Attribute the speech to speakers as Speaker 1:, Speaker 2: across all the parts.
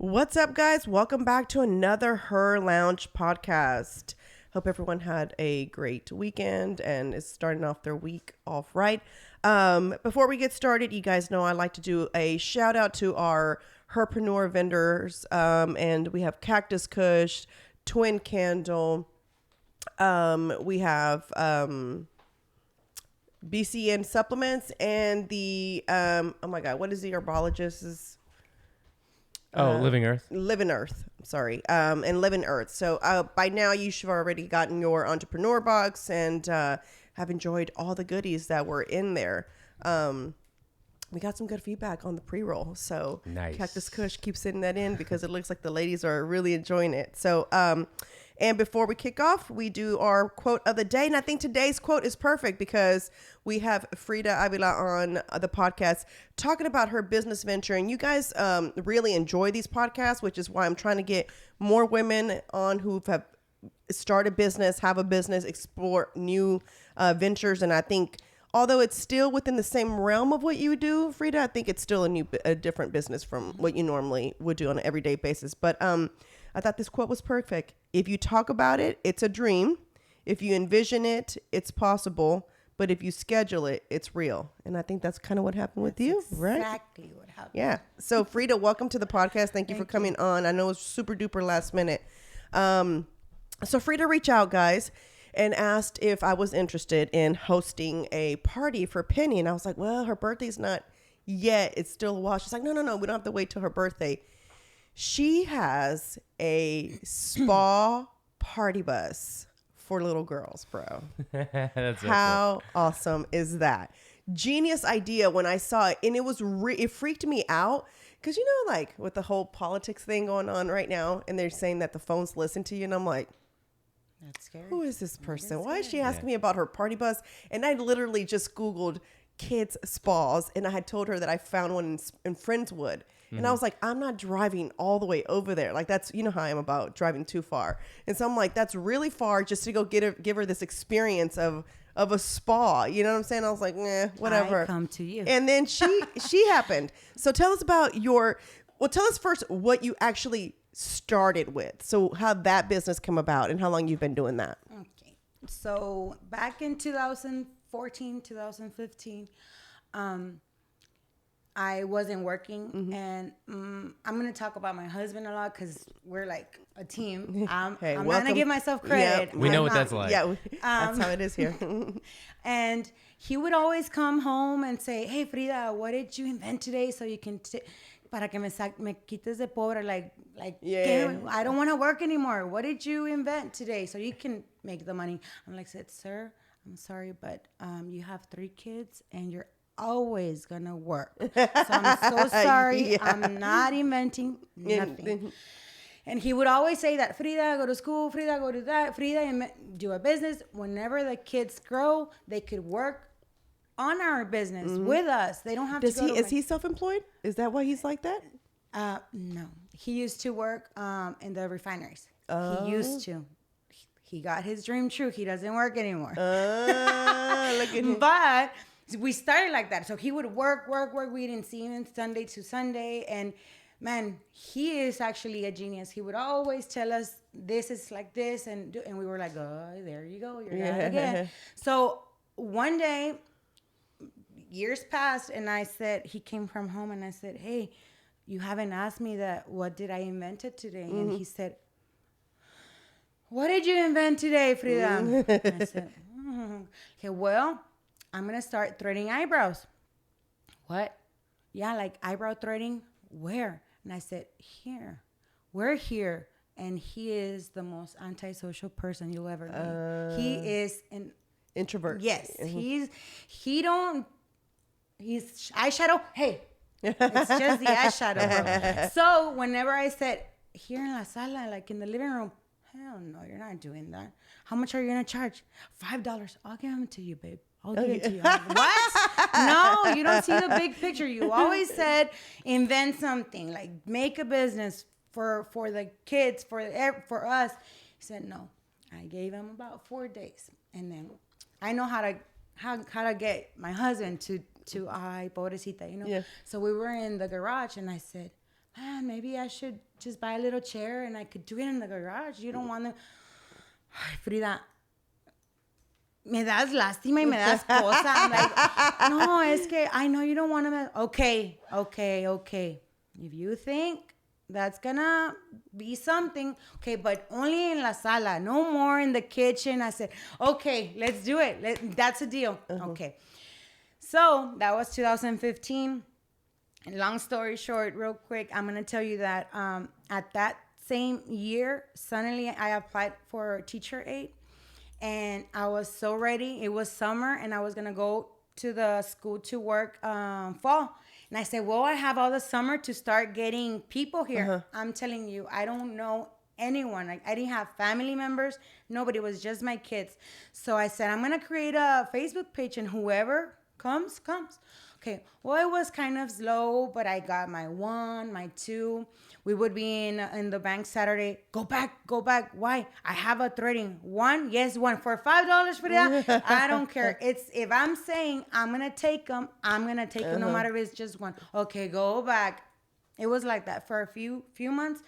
Speaker 1: What's up, guys? Welcome back to another HERR Lounge podcast. Hope everyone had a great weekend and is starting off their week off right. Before we get started, you guys know I like to do a shout out to our herpreneur vendors. And we have Cactus Kush, Twin Candle. We have BCN supplements and the oh my god, what is the herbologist's
Speaker 2: Living Earth.
Speaker 1: Living Earth, sorry, and Living Earth. So by now you should have already gotten your entrepreneur box and have enjoyed all the goodies that were in there. We got some good feedback on the pre-roll, so
Speaker 2: nice.
Speaker 1: Cactus Kush keeps sending that in because it looks like the ladies are really enjoying it. So and before we kick off, we do our quote of the day. And I think today's quote is perfect because we have Frida Avila on the podcast talking about her business venture. And you guys really enjoy these podcasts, which is why I'm trying to get more women on who have started business, have a business, explore new ventures. And I think although it's still within the same realm of what you do, Frida, I think it's still a different business from what you normally would do on an everyday basis. But I thought this quote was perfect. If you talk about it, it's a dream. If you envision it, it's possible. But if you schedule it, it's real. And I think that's kind of what happened with you, right?
Speaker 3: Exactly what happened.
Speaker 1: Yeah. So Frida, welcome to the podcast. Thank you for coming on. I know it's super duper last minute. So Frida reached out, guys, and asked if I was interested in hosting a party for Penny. And I was like, well, her birthday's not yet. It's still a while. She's like, no. We don't have to wait till her birthday. She has a spa party bus for little girls, bro.
Speaker 2: That's
Speaker 1: How awesome is that? Genius idea when I saw it. And it was it freaked me out because, you know, like with the whole politics thing going on right now, and they're saying that the phones listen to you. And I'm like,
Speaker 3: That's scary.
Speaker 1: who is this person? Why is she asking me about her party bus? And I literally just Googled kids spas, and I had told her that I found one in Friendswood. And I was like, I'm not driving all the way over there. Like, that's, you know how I am about driving too far. And so I'm like, that's really far just to go give her this experience of a spa. You know what I'm saying? I was like, whatever.
Speaker 3: I come to you.
Speaker 1: And then she happened. So tell us about tell us first what you actually started with. So how that business come about and how long you've been doing that.
Speaker 3: Okay. So back in 2014, 2015, I wasn't working, and I'm going to talk about my husband a lot because we're like a team. I'm not going to give myself credit.
Speaker 1: Yep.
Speaker 2: We know what that's like.
Speaker 1: Yeah, that's how it is here.
Speaker 3: And he would always come home and say, hey, Frida, what did you invent today so you can, para que me quites de pobre, like
Speaker 1: yeah.
Speaker 3: I don't want to work anymore. What did you invent today so you can make the money? I'm like, sir, I'm sorry, but you have 3 kids and you're always gonna work. So I'm so sorry.
Speaker 1: Yeah.
Speaker 3: I'm not inventing nothing. And he would always say that, Frida, go to school. Frida, go to that. Frida, do a business. Whenever the kids grow, they could work on our business with us. They don't have to go
Speaker 1: Is he self-employed? Is that why he's like that?
Speaker 3: No. He used to work in the refineries.
Speaker 1: Oh.
Speaker 3: He used to. He got his dream true. He doesn't work anymore.
Speaker 1: Look at him.
Speaker 3: But we started like that. So he would work. We didn't see him Sunday to Sunday. And man, he is actually a genius. He would always tell us, this is like this. And we were like, oh, there you go. You're at it again. So one day, years passed, and I said, he came from home, and I said, hey, you haven't asked me that, what did I invent today? Mm-hmm. And he said, what did you invent today, Frida? And I said, okay, well, I'm going to start threading eyebrows. What? Yeah, like eyebrow threading. Where? And I said, here. We're here. And he is the most antisocial person you'll ever meet. He is an
Speaker 1: introvert.
Speaker 3: Yes. He's eyeshadow. Hey, it's just the eyeshadow, bro. So whenever I said, here in la sala, like in the living room, hell no, you're not doing that. How much are you going to charge? $5. I'll give them to you, babe. I'll give it to you. What? No, you don't see the big picture. You always said invent something, like make a business for the kids, for us. He said no. I gave him about 4 days, and then I know how to get my husband to ay, pobrecita, you know.
Speaker 1: Yeah.
Speaker 3: So we were in the garage, and I said, maybe I should just buy a little chair and I could do it in the garage. You don't want to. Ay, Frida, me das lástima y me das cosa. I'm like, no, es que I know you don't want to. Okay. If you think that's gonna be something, okay, but only in la sala, no more in the kitchen. I said, okay, let's do it. That's a deal. Okay. So that was 2015. And long story short, real quick, I'm gonna tell you that at that same year, suddenly I applied for teacher aid, and I was so ready. It was summer, and I was gonna go to the school to work fall. And I said, well, I have all the summer to start getting people here. I'm telling you, I don't know anyone. Like, I didn't have family members. Nobody. It was just my kids. So I said, I'm gonna create a Facebook page, and whoever comes. Okay, well, it was kind of slow, but I got my 1, my 2. We would be in the bank Saturday. Go back. Why? I have a threading. 1, yes, 1 for $5 for that. I don't care. It's if I'm saying I'm gonna take them, I'm gonna take them, no matter if it's just 1. Okay, go back. It was like that for a few months.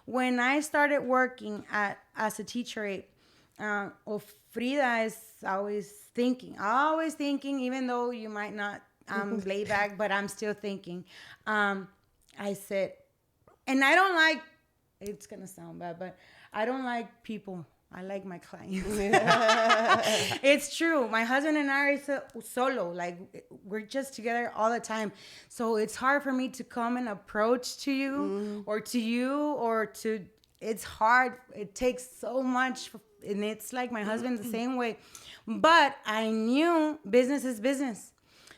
Speaker 3: When I started working as a teacher aide, Frida is always thinking, even though you might not. I'm laid back, but I'm still thinking. I said, and I don't like, it's going to sound bad, but I don't like people. I like my clients. It's true. My husband and I are solo. Like, we're just together all the time. So it's hard for me to come and approach to you it's hard. It takes so much. And it's like my husband's the same way. But I knew business is business.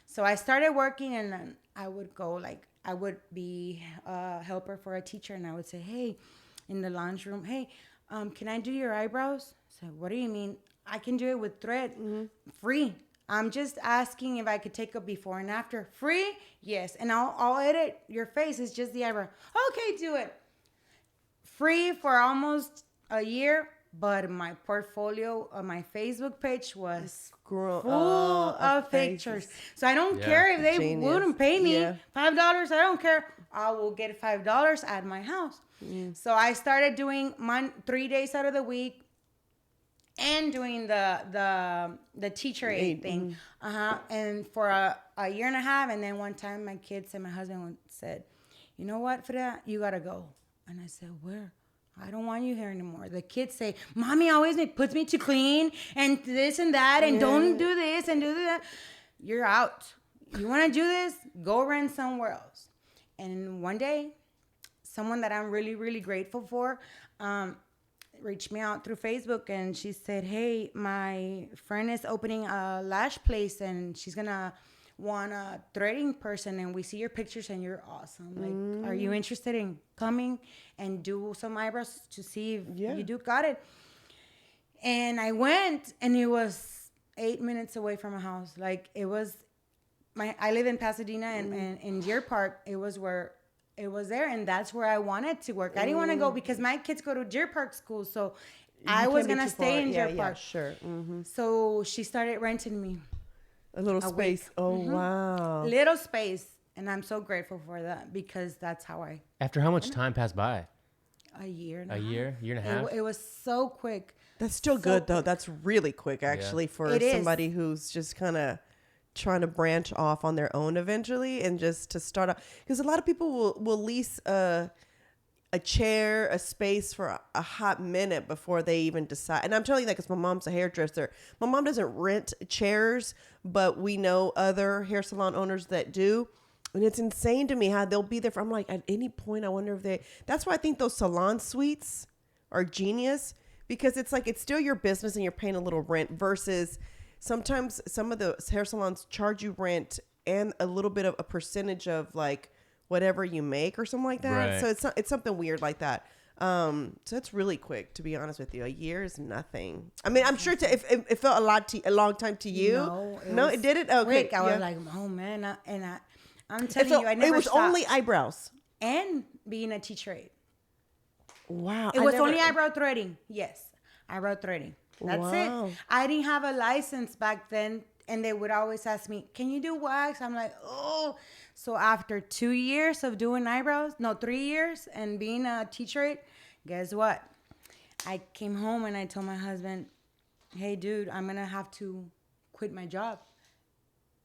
Speaker 3: So I started working, and then I would go, like, I would be a helper for a teacher, and I would say, hey, in the lounge room, hey, can I do your eyebrows? So what do you mean? I can do it with thread, free. I'm just asking if I could take a before and after. Free? Yes. And I'll edit your face. It's just the eyebrow. Okay, do it. Free for almost a year. But my portfolio on my Facebook page was full of pictures. So I don't care if they wouldn't pay me $5. I don't care. I will get $5 at my house. So I started doing 3 days out of the week and doing the teacher aid thing. And for a year and a half. And then one time my kids and my husband said, you know what, Frida, you got to go. And I said, where? I don't want you here anymore. The kids say, Mommy always puts me to clean and this and that and don't do this and do that. You're out. You want to do this? Go rent somewhere else. And one day, someone that I'm really, really grateful for reached me out through Facebook, and she said, hey, my friend is opening a lash place, and she's going to want a threading person, and we see your pictures and you're awesome. Like, are you interested in coming and do some eyebrows to see if you do got it? And I went, and it was 8 minutes away from my house. Like, it was I live in Pasadena, and in Deer Park, it was there, and that's where I wanted to work. I didn't want to go because my kids go to Deer Park school, so I was gonna stay in Deer Park. Sure. So she started renting me
Speaker 1: a little space.
Speaker 3: Week.
Speaker 1: Oh wow,
Speaker 3: little space, and I'm so grateful for that because that's how I.
Speaker 2: After how much time passed by?
Speaker 3: A year and
Speaker 2: year and a half.
Speaker 3: It was so quick.
Speaker 1: That's still good though. That's really quick actually for somebody who's just kind of trying to branch off on their own eventually, and just to start off, because a lot of people will lease a chair, a space for a hot minute before they even decide. And I'm telling you that because my mom's a hairdresser. My mom doesn't rent chairs, but we know other hair salon owners that do. And it's insane to me how they'll be there for, I'm like, at any point, I wonder if that's why I think those salon suites are genius, because it's like, it's still your business and you're paying a little rent versus sometimes some of the hair salons charge you rent and a little bit of a percentage of like whatever you make or something like that. Right. So it's something weird like that. So it's really quick, to be honest with you. A year is nothing. I mean, I'm sure it felt a long time to you. No, it didn't. Okay,
Speaker 3: quick. I was like, oh man, I'm telling you, I never.
Speaker 1: It was
Speaker 3: stopped.
Speaker 1: only eyebrows
Speaker 3: and being a teacher aide.
Speaker 1: Wow.
Speaker 3: It was only eyebrow threading. Yes, eyebrow threading. That's it. I didn't have a license back then and they would always ask me, can you do wax? I'm like, oh. So after 2 years of doing eyebrows, no, 3 years and being a teacher, guess what? I came home and I told my husband, hey, dude, I'm going to have to quit my job.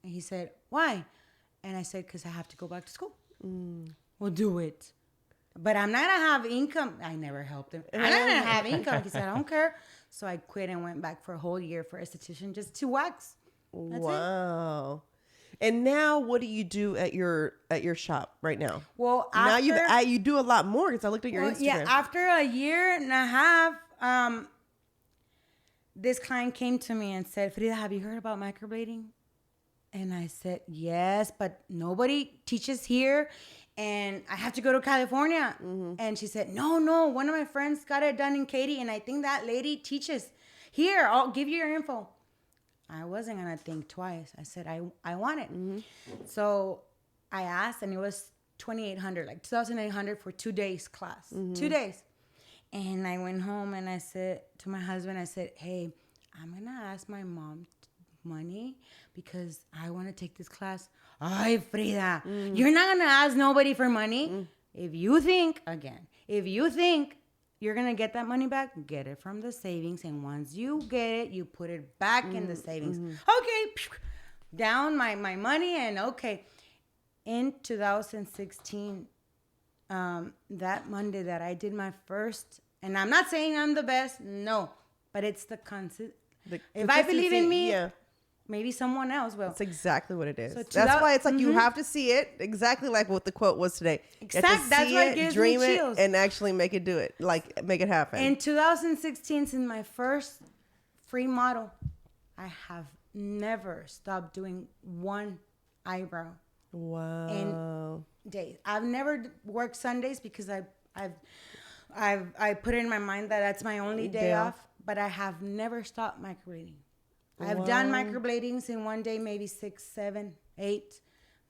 Speaker 3: And he said, why? And I said, because I have to go back to school. Well, do it. But I'm not going to have income. I never helped him. I'm not going to have income. He said, I don't care. So I quit and went back for a whole year for esthetician just to wax. That's
Speaker 1: wow. And now, what do you do at your shop right now?
Speaker 3: Well,
Speaker 1: now
Speaker 3: after,
Speaker 1: you do a lot more because I looked at your Instagram.
Speaker 3: Yeah, after a year and a half, this client came to me and said, Frida, have you heard about microblading? And I said, yes, but nobody teaches here. And I have to go to California. And she said, no, one of my friends got it done in Katy. And I think that lady teaches here. I'll give you your info. I wasn't going to think twice. I said, I want it. So I asked, and it was $2,800, like $2,800 for 2 days class. 2 days. And I went home and I said to my husband, I said, hey, I'm going to ask my mom money because I want to take this class. Ay, Frida, you're not going to ask nobody for money. If you think you're going to get that money back, get it from the savings. And once you get it, you put it back in the savings. Okay. Down my money and okay. In 2016, that Monday that I did my first, and I'm not saying I'm the best, no, but it's the consistency. If I believe in me, maybe someone else will.
Speaker 1: That's exactly what it is.
Speaker 3: So
Speaker 1: that's why it's like you have to see it, exactly like what the quote was today.
Speaker 3: Exactly. That's what gives
Speaker 1: dream
Speaker 3: me
Speaker 1: it,
Speaker 3: chills.
Speaker 1: and actually make it happen.
Speaker 3: In 2016, since my first free model, I have never stopped doing one eyebrow.
Speaker 1: Wow.
Speaker 3: In days. I've never worked Sundays because I put it in my mind that that's my only day off. But I have never stopped microblading. I've done microbladings in one day, maybe 6, 7, 8.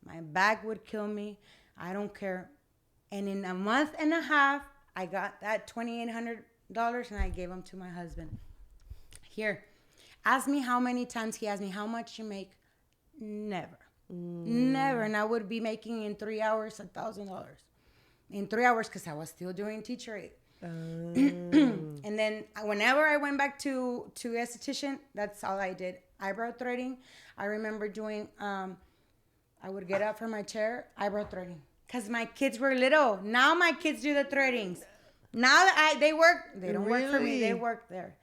Speaker 3: My back would kill me. I don't care. And in a month and a half, I got that $2,800 and I gave them to my husband. Here. Ask me how many times he asked me how much you make. Never. Never. And I would be making in 3 hours $1,000. In 3 hours because I was still doing teacher aid. And then whenever I went back to esthetician, that's all I did. Eyebrow threading. I remember doing, I would get up from my chair, eyebrow threading. Because my kids were little. Now my kids do the threadings. Now that they work, they don't work for me. They work there.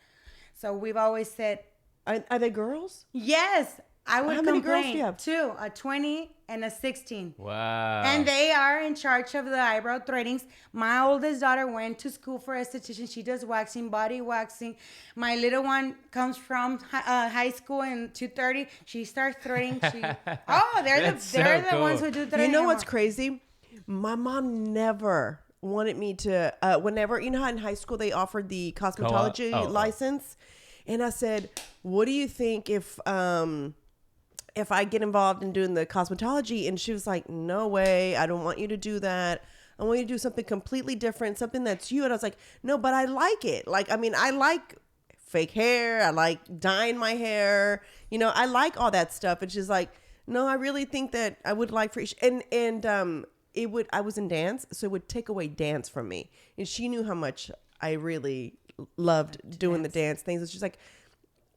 Speaker 3: So we've always said.
Speaker 1: Are they girls?
Speaker 3: Yes. I would complain.
Speaker 1: How many girls do you have?
Speaker 3: 2, a 20 and a 16.
Speaker 2: Wow.
Speaker 3: And they are in charge of the eyebrow threadings. My oldest daughter went to school for esthetician. She does waxing, body waxing. My little one comes from high school in 2:30. She starts threading. They're the ones who do threading.
Speaker 1: You know what's crazy? My mom never wanted me to, whenever, you know how in high school they offered the cosmetology license? And I said, what do you think if I get involved in doing the cosmetology? And she was like, no way. I don't want you to do that. I want you to do something completely different, something that's you. And I was like, no, but I like it. Like, I mean, I like fake hair. I like dyeing my hair. You know, I like all that stuff. And she's like, no, I really think that I would like for I was in dance, so it would take away dance from me. And she knew how much I really loved doing the dance things. And she's like,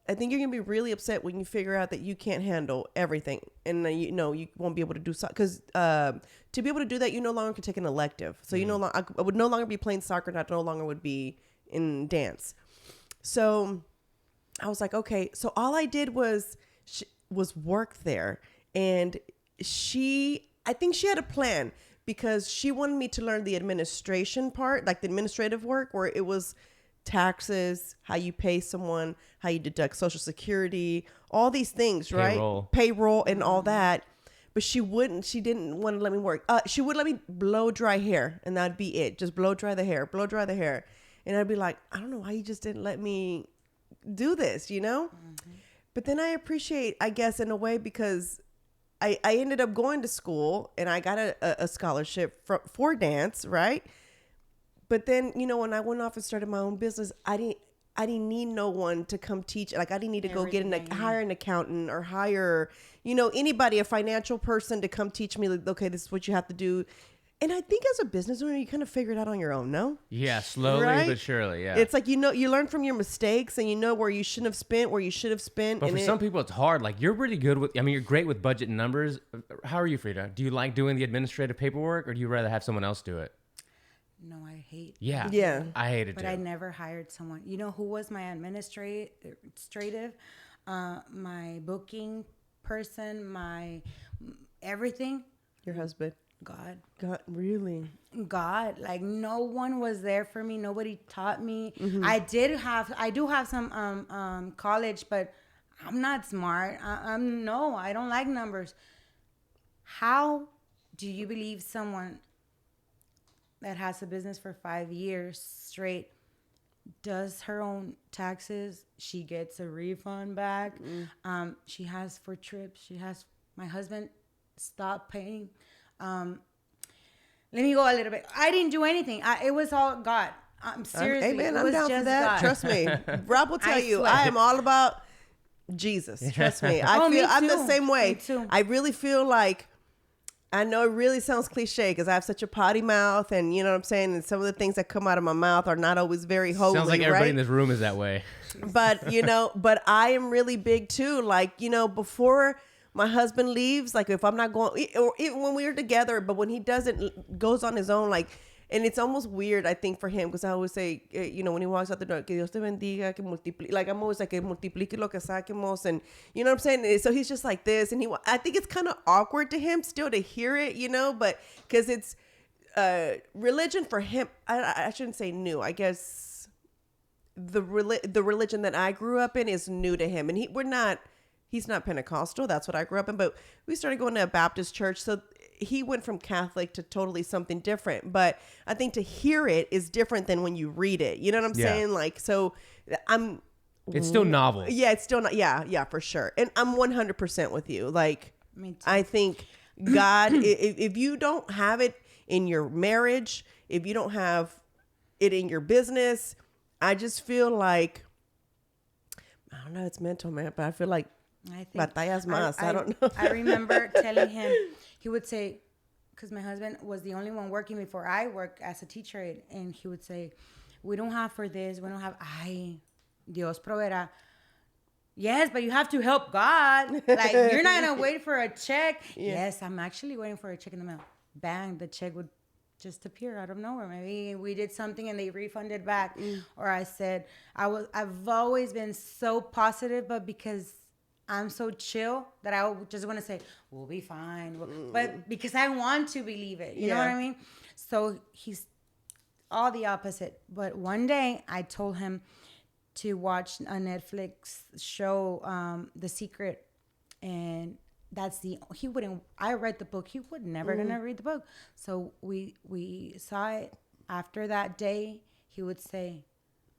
Speaker 1: I think you're going to be really upset when you figure out that you can't handle everything. And you won't be able to do so. Because to be able to do that, you no longer can take an elective. So I would no longer be playing soccer, and I no longer would be in dance. So I was like, okay. So all I did was work there. And I think she had a plan, because she wanted me to learn the administration part, like the administrative work, where it was taxes, how you pay someone, how you deduct Social Security, all these things, right? Payroll and all that. But she didn't want to let me work. She would let me blow dry hair, and that'd be it. Just blow dry the hair. And I'd be like, I don't know why you just didn't let me do this, you know? Mm-hmm. But then I appreciate, I guess, in a way, because I ended up going to school and I got a scholarship for dance, right? But then, when I went off and started my own business, I I didn't need no one to come teach. Like, I didn't need to go hire an accountant or hire, anybody, a financial person to come teach me, like, okay, this is what you have to do. And I think as a business owner, you kind of figure it out on your own, no?
Speaker 2: Yeah, slowly
Speaker 1: right?
Speaker 2: but surely, yeah.
Speaker 1: It's like, you learn from your mistakes, and you know where you shouldn't have spent, where you should have spent.
Speaker 2: But for some people, it's hard. Like, you're really good with, you're great with budget and numbers. How are you, Frida? Do you like doing the administrative paperwork, or do you rather have someone else do it?
Speaker 3: No, I hate.
Speaker 1: Yeah.
Speaker 2: I hate it
Speaker 3: but
Speaker 2: too.
Speaker 3: I never hired someone. You know who was my administrative, my booking person, my everything?
Speaker 1: Your husband.
Speaker 3: God,
Speaker 1: really?
Speaker 3: God, like no one was there for me. Nobody taught me.
Speaker 1: Mm-hmm.
Speaker 3: I do have some college, but I'm not smart. I don't like numbers. How do you believe someone that has a business for 5 years straight does her own taxes? She gets a refund back. She has for trips. My husband stopped paying. Let me go a little bit. I didn't do anything. It was all God. Seriously.
Speaker 1: Amen.
Speaker 3: It
Speaker 1: I'm
Speaker 3: was
Speaker 1: down for
Speaker 3: just
Speaker 1: that.
Speaker 3: God.
Speaker 1: Trust me. Rob will tell you,
Speaker 3: swear.
Speaker 1: I am all about Jesus. Trust me. I'm the
Speaker 3: too.
Speaker 1: same way.
Speaker 3: Me too.
Speaker 1: I really feel like, I know it really sounds cliche because I have such a potty mouth, and you know what I'm saying? And some of the things that come out of my mouth are not always very holy.
Speaker 2: Sounds like everybody
Speaker 1: right?
Speaker 2: in this room is that way.
Speaker 1: But, but I am really big too. Like, before my husband leaves, like if I'm not going, or even when we're together, but when he doesn't, goes on his own, like, and it's almost weird, I think, for him, because I always say, when he walks out the door, que Dios te bendiga, que multiplique. Like, I'm always like, que multiplique lo que saquemos. And you know what I'm saying? And so he's just like this. And I think it's kind of awkward to him still to hear it, but because it's religion for him. I shouldn't say new. I guess the religion that I grew up in is new to him. And he's not Pentecostal. That's what I grew up in. But we started going to a Baptist church. So he went from Catholic to totally something different. But I think to hear it is different than when you read it. You know what I'm saying? Like, so
Speaker 2: it's still novel.
Speaker 1: Yeah, it's still not. Yeah, for sure. And I'm 100% with you. Like,
Speaker 3: Me too.
Speaker 1: I think God, if you don't have it in your marriage, if you don't have it in your business, I just feel like, I don't know, it's mental, man, but I feel like
Speaker 3: I think
Speaker 1: batallas más. I don't know.
Speaker 3: I remember telling him, he would say, because my husband was the only one working before I worked as a teacher aide, and he would say, we don't have for this, we don't have, Dios proveerá. Yes, but you have to help God. Like, you're not going to wait for a check. Yeah. Yes, I'm actually waiting for a check in the mail. Bang, the check would just appear out of nowhere. Maybe we did something and they refunded back. Or I said, I've always been so positive, but because I'm so chill that I just want to say, we'll be fine. But because I want to believe it. You know what I mean? So he's all the opposite. But one day I told him to watch a Netflix show, The Secret. And I read the book. He would never gonna read the book. So we saw it. After that day, he would say,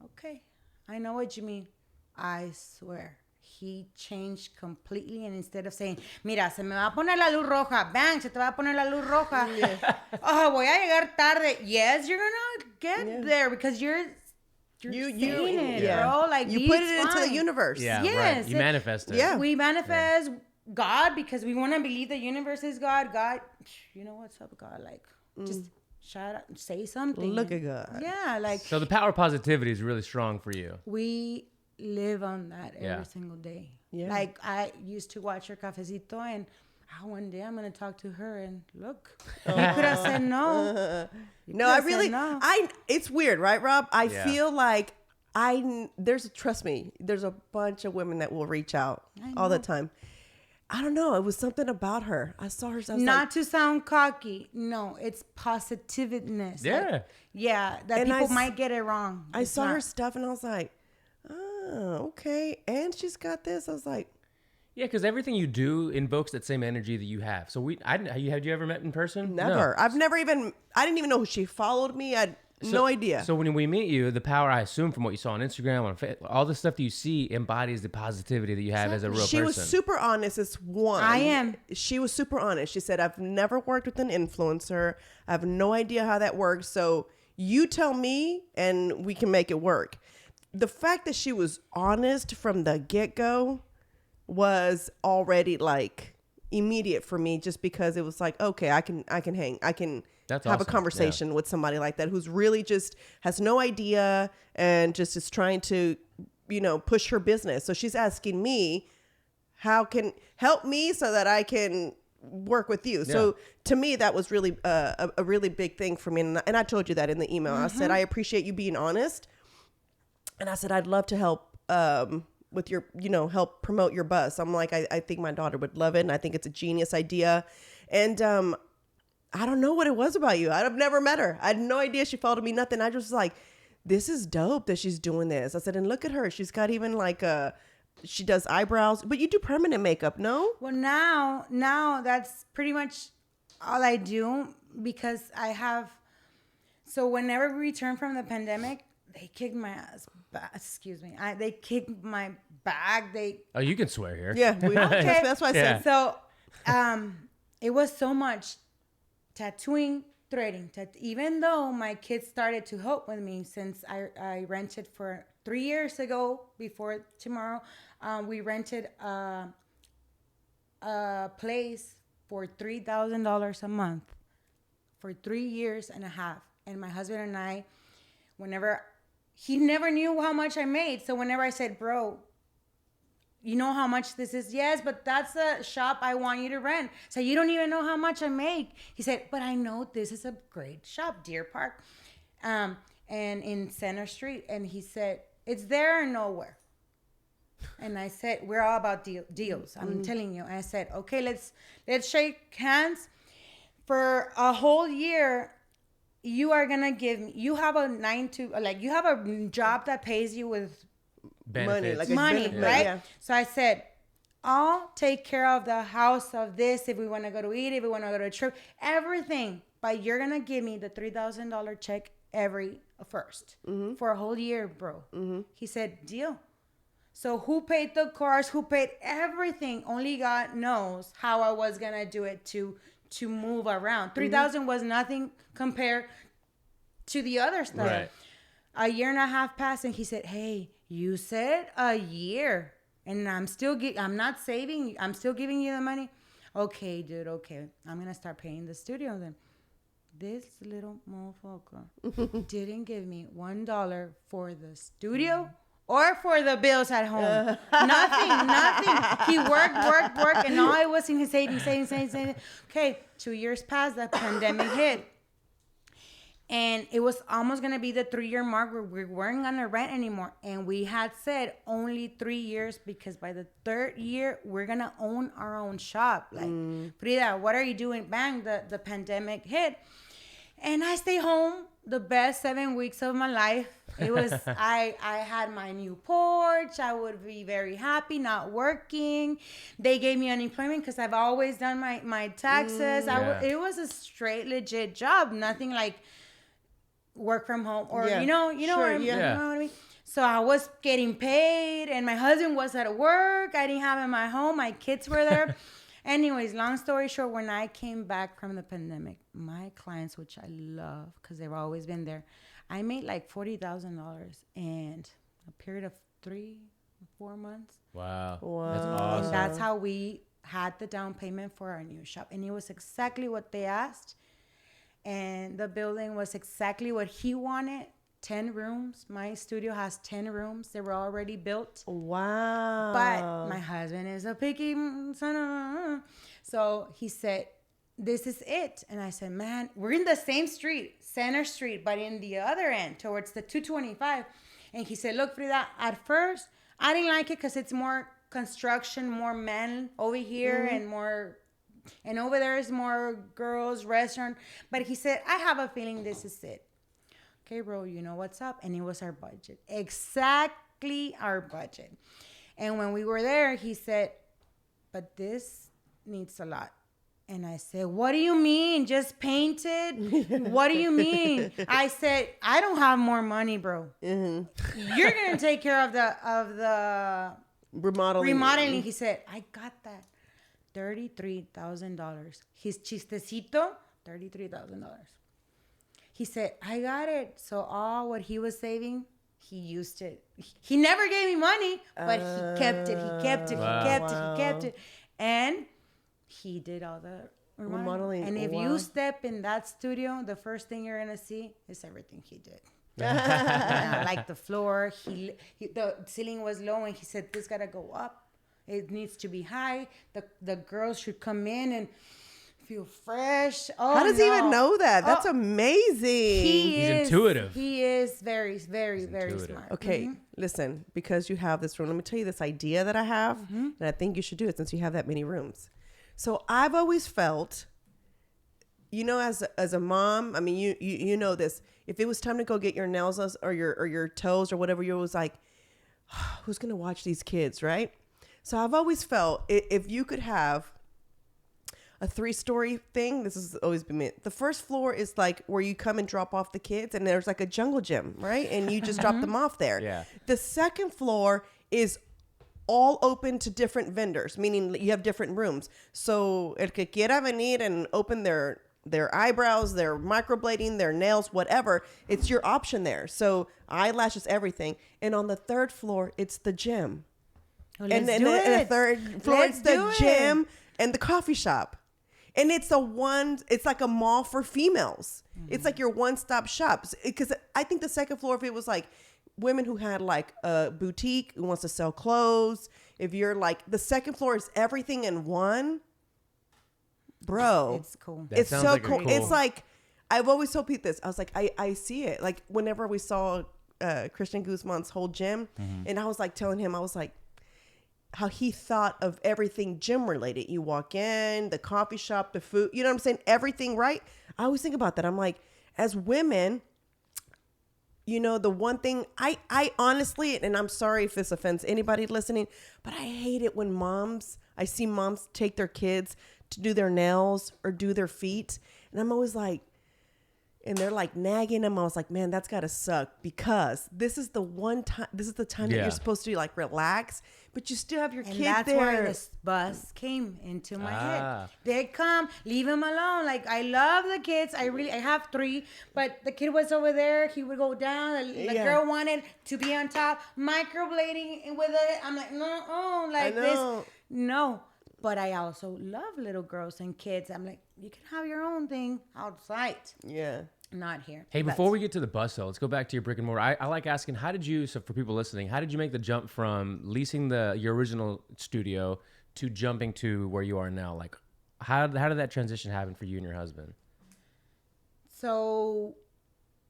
Speaker 3: okay, I know what you mean. I swear. He changed completely, and instead of saying, mira, se me va a poner la luz roja, bang, se te va a poner la luz roja. Oh, voy a llegar tarde. Yes, you're gonna get there because you're seeing it, bro. Like,
Speaker 1: you put it into the universe.
Speaker 2: Yeah,
Speaker 3: yes,
Speaker 2: right. You manifest it.
Speaker 1: Yeah.
Speaker 3: We manifest God because we want to believe the universe is God. God, you know what's up, God? Like, just shut up, say something.
Speaker 1: Look at God.
Speaker 3: Yeah, like.
Speaker 2: So the power of positivity is really strong for you.
Speaker 3: We live on that every single day. Yeah. Like, I used to watch her Cafecito, and one day I'm going to talk to her, and look, you could have said no.
Speaker 1: It's weird, right, Rob? I feel like trust me, there's a bunch of women that will reach out all the time. I don't know. It was something about her. I saw her.
Speaker 3: Not to sound cocky. No, it's positiveness.
Speaker 2: Yeah.
Speaker 3: That people might get it wrong.
Speaker 1: I saw her stuff, and I was like, oh, okay. And she's got this. I was like,
Speaker 2: yeah, because everything you do invokes that same energy that you have. So had you ever met in person?
Speaker 1: Never.
Speaker 2: No.
Speaker 1: I didn't even know she followed me. I had no idea.
Speaker 2: So when we meet you, the power, I assume, from what you saw on Instagram, all the stuff that you see embodies the positivity that you have as a real person.
Speaker 1: She was super honest. It's one.
Speaker 3: I am.
Speaker 1: She was super honest. She said, I've never worked with an influencer. I have no idea how that works. So you tell me and we can make it work. the fact that she was honest from the get-go was already like immediate for me, just because it was like, okay, I can
Speaker 2: That's
Speaker 1: have a
Speaker 2: awesome.
Speaker 1: conversation with somebody like that who's really just has no idea and just is trying to, push her business. So she's asking me, how can help me so that I can work with you.
Speaker 2: Yeah.
Speaker 1: So to me, that was really a really big thing for me. And I told you that in the email. I said, I appreciate you being honest. And I said, I'd love to help with your, help promote your bus. I'm like, I think my daughter would love it. And I think it's a genius idea. And I don't know what it was about you. I've never met her. I had no idea she followed me, nothing. I just was like, this is dope that she's doing this. I said, and look at her. She's got even like she does eyebrows, but you do permanent makeup, no?
Speaker 3: Well, now that's pretty much all I do, because I have. So whenever we return from the pandemic, they kicked my ass. Excuse me. They kicked my bag.
Speaker 2: Oh, you can swear here.
Speaker 1: Yeah,
Speaker 3: Okay.
Speaker 1: that's why I said.
Speaker 3: So, it was so much tattooing, threading. Even though my kids started to help with me, since I rented for 3 years ago, before tomorrow, we rented a place for $3,000 a month for 3 years and a half. And my husband and I, he never knew how much I made. So whenever I said, bro, you know how much this is? Yes, but that's a shop I want you to rent. So you don't even know how much I make. He said, but I know this is a great shop, Deer Park, and in Center Street. And he said, it's there or nowhere. And I said, we're all about deals. I'm telling you. And I said, okay, let's shake hands. For a whole year, you are gonna give me. You have a you have a job that pays you with
Speaker 2: Benefits.
Speaker 3: money,
Speaker 1: benefit,
Speaker 3: right?
Speaker 1: yeah.
Speaker 3: So I said, I'll take care of the house, of this, if we want to go to eat, if we want to go to a trip, everything. But you're gonna give me the $3,000 check every first for a whole year, bro. He said, deal. So who paid the cars? Who paid everything? Only God knows how I was gonna do it to move around. 3,000 was nothing compared to the other stuff.
Speaker 2: Right.
Speaker 3: A year and a half passed, and he said, hey, you said a year, and I'm not saving. I'm still giving you the money. Okay, dude. Okay, I'm gonna start paying the studio then. This little motherfucker didn't give me $1 for the studio or for the bills at home. Nothing. He worked, and all I was in his savings. Okay, 2 years passed, the pandemic hit. And it was almost going to be the 3-year mark where we weren't going to rent anymore. And we had said only 3 years, because by the 3rd year, we're going to own our own shop. Like, Frida, what are you doing? Bang, the pandemic hit. And I stayed home the best 7 weeks of my life. It was, I had my new porch. I would be very happy not working. They gave me unemployment because I've always done my taxes. It was a straight, legit job. Nothing like work from home or,
Speaker 1: Yeah.
Speaker 3: you know
Speaker 1: Sure,
Speaker 3: what I mean?
Speaker 1: yeah.
Speaker 3: You know what I mean? So I was getting paid, and my husband was at work. I didn't have him at home. My kids were there. Anyways, long story short, when I came back from the pandemic, my clients, which I love because they've always been there, I made like $40,000 in a period of 3-4 months.
Speaker 2: Wow.
Speaker 1: Wow.
Speaker 2: That's awesome.
Speaker 3: And that's how we had the down payment for our new shop. And it was exactly what they asked. And the building was exactly what he wanted. 10 rooms. My studio has 10 rooms. They were already built.
Speaker 1: Wow.
Speaker 3: But my husband is a picky son. So he said, this is it. And I said, man, we're in the same street, Center Street, but in the other end, towards the 225. And he said, look, Frida, at first, I didn't like it because it's more construction, more men over here, and over there is more girls, restaurant. But he said, I have a feeling this is it. Okay, bro, you know what's up? And it was our budget. Exactly our budget. And when we were there, he said, but this needs a lot. And I said, what do you mean? Just paint it? What do you mean? I said, I don't have more money, bro. You're going to take care of the remodeling. He said, I got that. $33,000. His chistecito, $33,000. He said, I got it. So all what he was saving, he used it. He never gave me money, but he kept it. He kept it.
Speaker 2: Wow.
Speaker 3: He kept it. He kept it. And he did all the remodeling. And if you step in that studio, the first thing you're going to see is everything he did. Like the floor, the ceiling was low, and he said, this got to go up. It needs to be high. The girls should come in and feel fresh. Oh,
Speaker 1: how does he even know that? That's amazing.
Speaker 2: He's intuitive.
Speaker 3: He is very, very, very smart.
Speaker 1: Okay, listen, because you have this room, let me tell you this idea that I have, and I think you should do it since you have that many rooms. So I've always felt, you know, as a mom, I mean, you know this. If it was time to go get your nails or your toes or whatever, you're always like, who's gonna watch these kids, right? So I've always felt if you could have a 3-story thing, this has always been me. The first floor is like where you come and drop off the kids, and there's like a jungle gym, right? And you just drop them off there.
Speaker 2: Yeah.
Speaker 1: The second floor is all open to different vendors, meaning you have different rooms. So el que quiera venir and open their eyebrows, their microblading, their nails, whatever, it's your option there. So eyelashes, everything. And on the third floor, it's the gym.
Speaker 3: Well,
Speaker 1: And then the third floor, it's the gym and the coffee shop. And it's like a mall for females. It's like your one-stop shop. Because I think the second floor, if it was like women who had like a boutique who wants to sell clothes, if you're like, the second floor is everything in one, bro.
Speaker 3: It's cool.
Speaker 1: It's so cool. It's like, I've always told people this. I was like, I see it. Like whenever we saw Christian Guzman's whole gym, and I was like telling him, I was like, how he thought of everything gym related. You walk in, the coffee shop, the food, you know what I'm saying? Everything, right? I always think about that. I'm like, as women, you know, the one thing I honestly, and I'm sorry if this offends anybody listening, but I hate it when I see moms take their kids to do their nails or do their feet. And I'm always like, and they're like nagging them. I was like, man, that's gotta suck, because this is the time that you're supposed to like relax, but you still have your kid there.
Speaker 3: And that's where this bus came into my head. They come, leave him alone. Like, I love the kids. I have 3, but the kid was over there. He would go down. The girl wanted to be on top, microblading with it. I'm like, no, like this. No. But I also love little girls and kids. I'm like, you can have your own thing outside. Yeah. Not here.
Speaker 2: Hey, before we get to the bus, though, let's go back to your brick and mortar. I like asking, so for people listening, how did you make the jump from leasing your original studio to jumping to where you are now? Like, how did that transition happen for you and your husband?
Speaker 3: So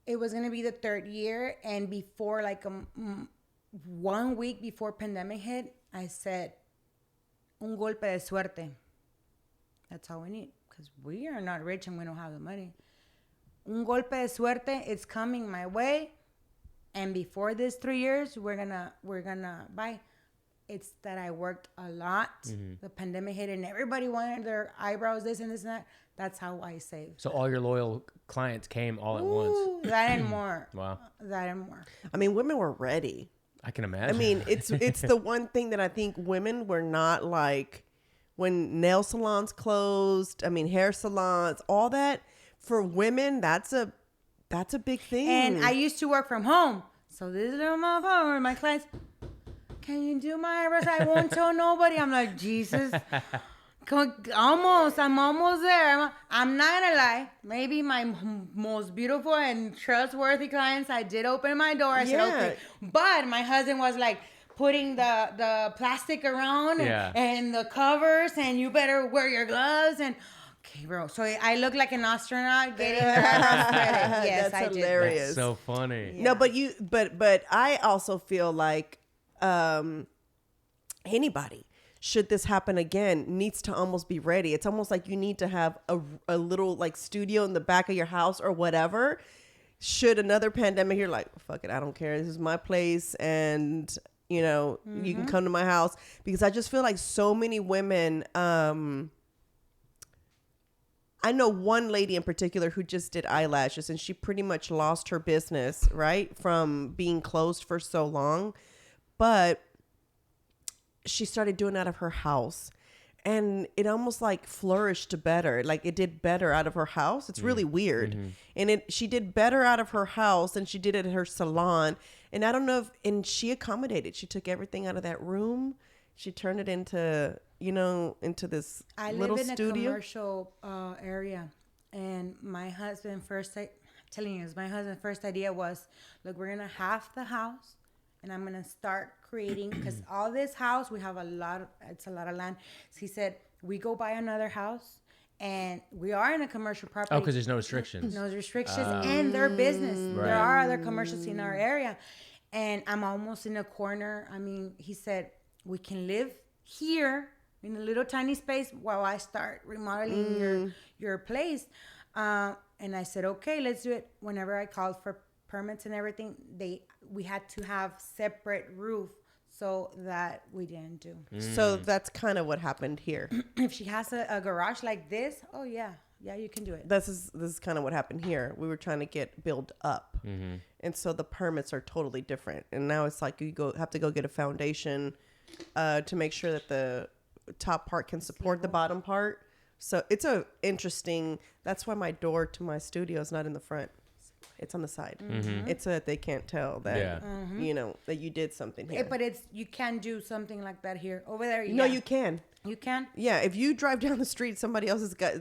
Speaker 3: it was going to be the 3rd year. And before, like 1 week before pandemic hit, I said, un golpe de suerte. That's all we need, because we are not rich and we don't have the money. Un golpe de suerte, it's coming my way, and before this 3 years, we're gonna buy. It's that I worked a lot. The pandemic hit, and everybody wanted their eyebrows, this and this and that. That's how I saved.
Speaker 2: So all your loyal clients came all at once.
Speaker 3: That and more.
Speaker 2: Wow.
Speaker 3: That and more.
Speaker 1: I mean, women were ready.
Speaker 2: I can imagine.
Speaker 1: I mean, it's the one thing that I think women were not like when nail salons closed. I mean, hair salons, all that for women. That's a big thing.
Speaker 3: And I used to work from home, so this little motherfucker, my clients, can you do my eyebrows? I won't tell nobody. I'm like, Jesus. I'm almost there. I'm not gonna lie. Maybe my most beautiful and trustworthy clients, I did open my door. I said, okay. But my husband was like putting the plastic around and the covers, and you better wear your gloves. And okay, bro. So I look like an astronaut getting the eyebrows threaded. Yes,
Speaker 1: that's
Speaker 3: I
Speaker 1: hilarious.
Speaker 3: did.
Speaker 2: That's so funny.
Speaker 1: Yeah. No, but I also feel like anybody, should this happen again, needs to almost be ready. It's almost like you need to have a little like studio in the back of your house or whatever. Should another pandemic, you're like, fuck it, I don't care. This is my place, and you know, you can come to my house, because I just feel like so many women. I know one lady in particular who just did eyelashes, and she pretty much lost her business, right, from being closed for so long, but she started doing out of her house. and it almost like flourished better. Like it did better out of her house. It's really weird. And she did better out of her house than she did at her salon. And I don't know and she accommodated. She took everything out of that room. She turned it into, into this little studio.
Speaker 3: I live in a commercial area, and my husband my husband's first idea was, look, we're gonna half the house, and I'm gonna start creating, because all this house we have it's a lot of land. So he said, we go buy another house, and we are in a commercial property.
Speaker 2: Oh, because there's no restrictions.
Speaker 3: No restrictions, and their business.
Speaker 2: Right.
Speaker 3: There are other commercials in our area, and I'm almost in a corner. I mean, he said, we can live here in a little tiny space while I start remodeling your place. And I said, okay, let's do it. Whenever I called for permits and everything, we had to have separate roof, so that we didn't do.
Speaker 1: So that's kind of what happened here.
Speaker 3: If she has a garage like this, oh yeah, you can do it.
Speaker 1: This is kind of what happened here. We were trying to get built up, and so the permits are totally different. And now it's like you have to go get a foundation to make sure that the top part can support the bottom part. So it's that's why my door to my studio is not in the front. It's on the side. It's so that they can't tell that, that you did something here.
Speaker 3: But you can do something like that here. Over there,
Speaker 1: No, you can.
Speaker 3: You can?
Speaker 1: Yeah, if you drive down the street, somebody else has got...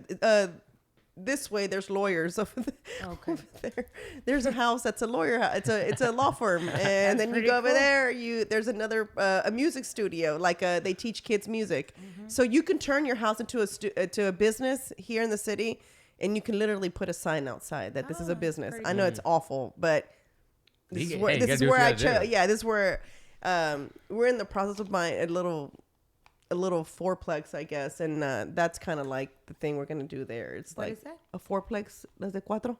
Speaker 1: this way, there's lawyers over there.
Speaker 3: Okay.
Speaker 1: Over there. There's a house that's a lawyer house. It's a law firm, and then you go over
Speaker 3: cool.
Speaker 1: there. There's another a music studio. Like they teach kids music, so you can turn your house into a business here in the city, and you can literally put a sign outside that this is a business. I know it's awful, but this is where I chose. Yeah, this is where we're in the process of buying a little fourplex, I guess, and that's kind of like the thing we're gonna do there. It's
Speaker 3: What
Speaker 1: like
Speaker 3: is that?
Speaker 1: a fourplex, desde cuatro.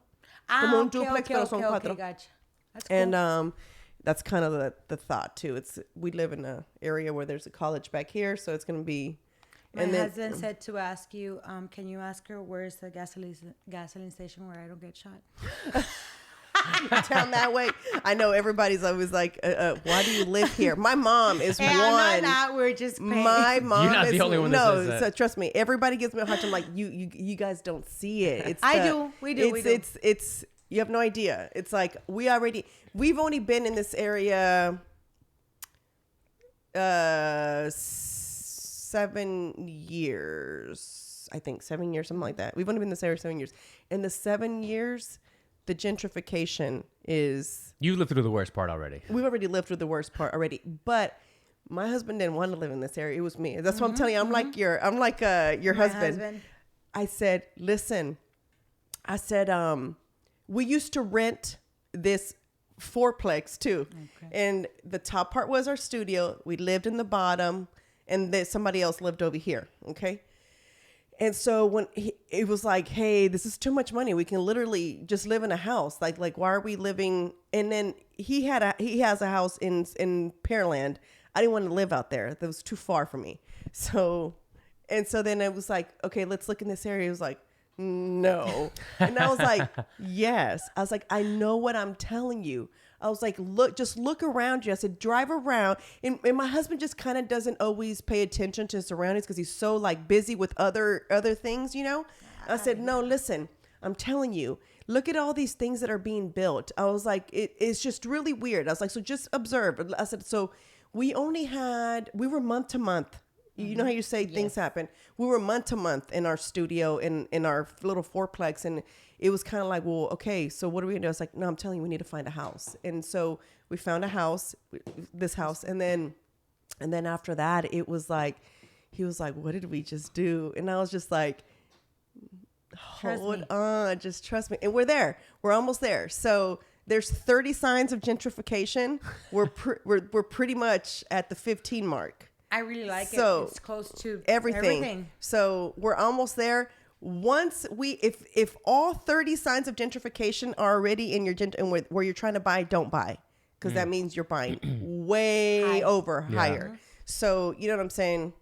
Speaker 3: Ah,
Speaker 1: un duplex, pero son cuatro.
Speaker 3: Gotcha. That's cool.
Speaker 1: And that's kind of the thought too. We live in an area where there's a college back here, so it's gonna be.
Speaker 3: My husband said to ask you, can you ask her where's the gasoline station where I don't get shot?
Speaker 1: Down that way. I know everybody's always like, why do you live here? My mom is one.
Speaker 3: We're just paying.
Speaker 1: My mom
Speaker 2: You're not the only one that says that.
Speaker 1: So trust me, everybody gives me a hard time. Like you guys don't see it.
Speaker 3: We do.
Speaker 1: It's you have no idea. It's like we've only been in this area 7 years. I think 7 years, something like that. We've only been in this area 7 years. In the 7 years, the gentrification is...
Speaker 2: You lived through the worst part already.
Speaker 1: We've already lived through the worst part already. But my husband didn't want to live in this area. It was me. That's what I'm telling you. I'm like your husband. I said, listen. I said, we used to rent this fourplex too. Okay. And the top part was our studio. We lived in the bottom. And then somebody else lived over here. Okay. And so when it was like, hey, this is too much money. We can literally just live in a house. Like why are we living? And then he has a house in Pearland. I didn't want to live out there. That was too far for me. So then it was like, okay, let's look in this area. It was like, no. And I was like, yes. I was like, I know what I'm telling you. I was like, look around you. I said, drive around. And my husband just kind of doesn't always pay attention to his surroundings because he's so like busy with other things, I said, no, listen, I'm telling you, look at all these things that are being built. I was like, it's just really weird. I was like, so just observe. I said, so we were month to month. You know how you say things happen. We were month to month in our studio in our little fourplex, and it was kind of like, well, okay, so what are we gonna do? I was like, no, I'm telling you, we need to find a house. And so we found a house, this house, and then after that, it was like, he was like, what did we just do? And I was just like, hold on, just trust me. And we're there. We're almost there. So there's 30 signs of gentrification. We're pretty much at the 15 mark.
Speaker 3: I really like it. It's close to
Speaker 1: everything. So we're almost there. Once if all 30 signs of gentrification are already in your and where you're trying to buy, don't buy, because that means you're buying way higher. So you know what I'm saying.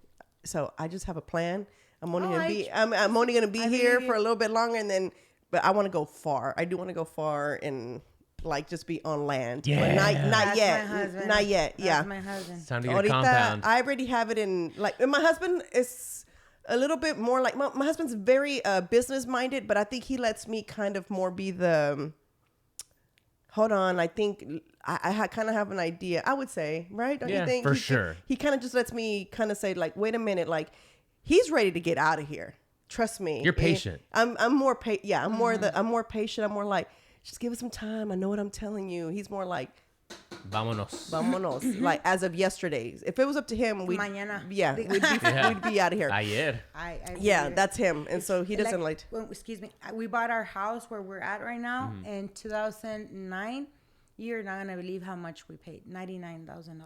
Speaker 1: So I just have a plan. I'm only gonna be here for a little bit longer, but I want to go far. I do want to go far and like just be on land.
Speaker 2: Yeah.
Speaker 1: But not yet. Not yet. Yeah.
Speaker 3: That's my husband.
Speaker 2: It's time to get a compound.
Speaker 1: I already have it in and my husband is a little bit more like my husband's very business minded, but I think he lets me kind of more be the. Hold on, I think I kind of have an idea. I would say, right? Don't you think?
Speaker 2: For sure.
Speaker 1: He kind of just lets me kind of say, like, wait a minute, like he's ready to get out of here. Trust me.
Speaker 2: You're patient.
Speaker 1: I'm more yeah. I'm more patient. I'm more like, just give us some time. I know what I'm telling you. He's more like. Vámonos. Like as of yesterday. If it was up to him, we'd we'd be out of here.
Speaker 2: Ayer.
Speaker 1: Yeah, that's him. And so he doesn't like.
Speaker 3: Excuse me. We bought our house where we're at right now in 2009. You're not gonna believe how much we paid. $99,000,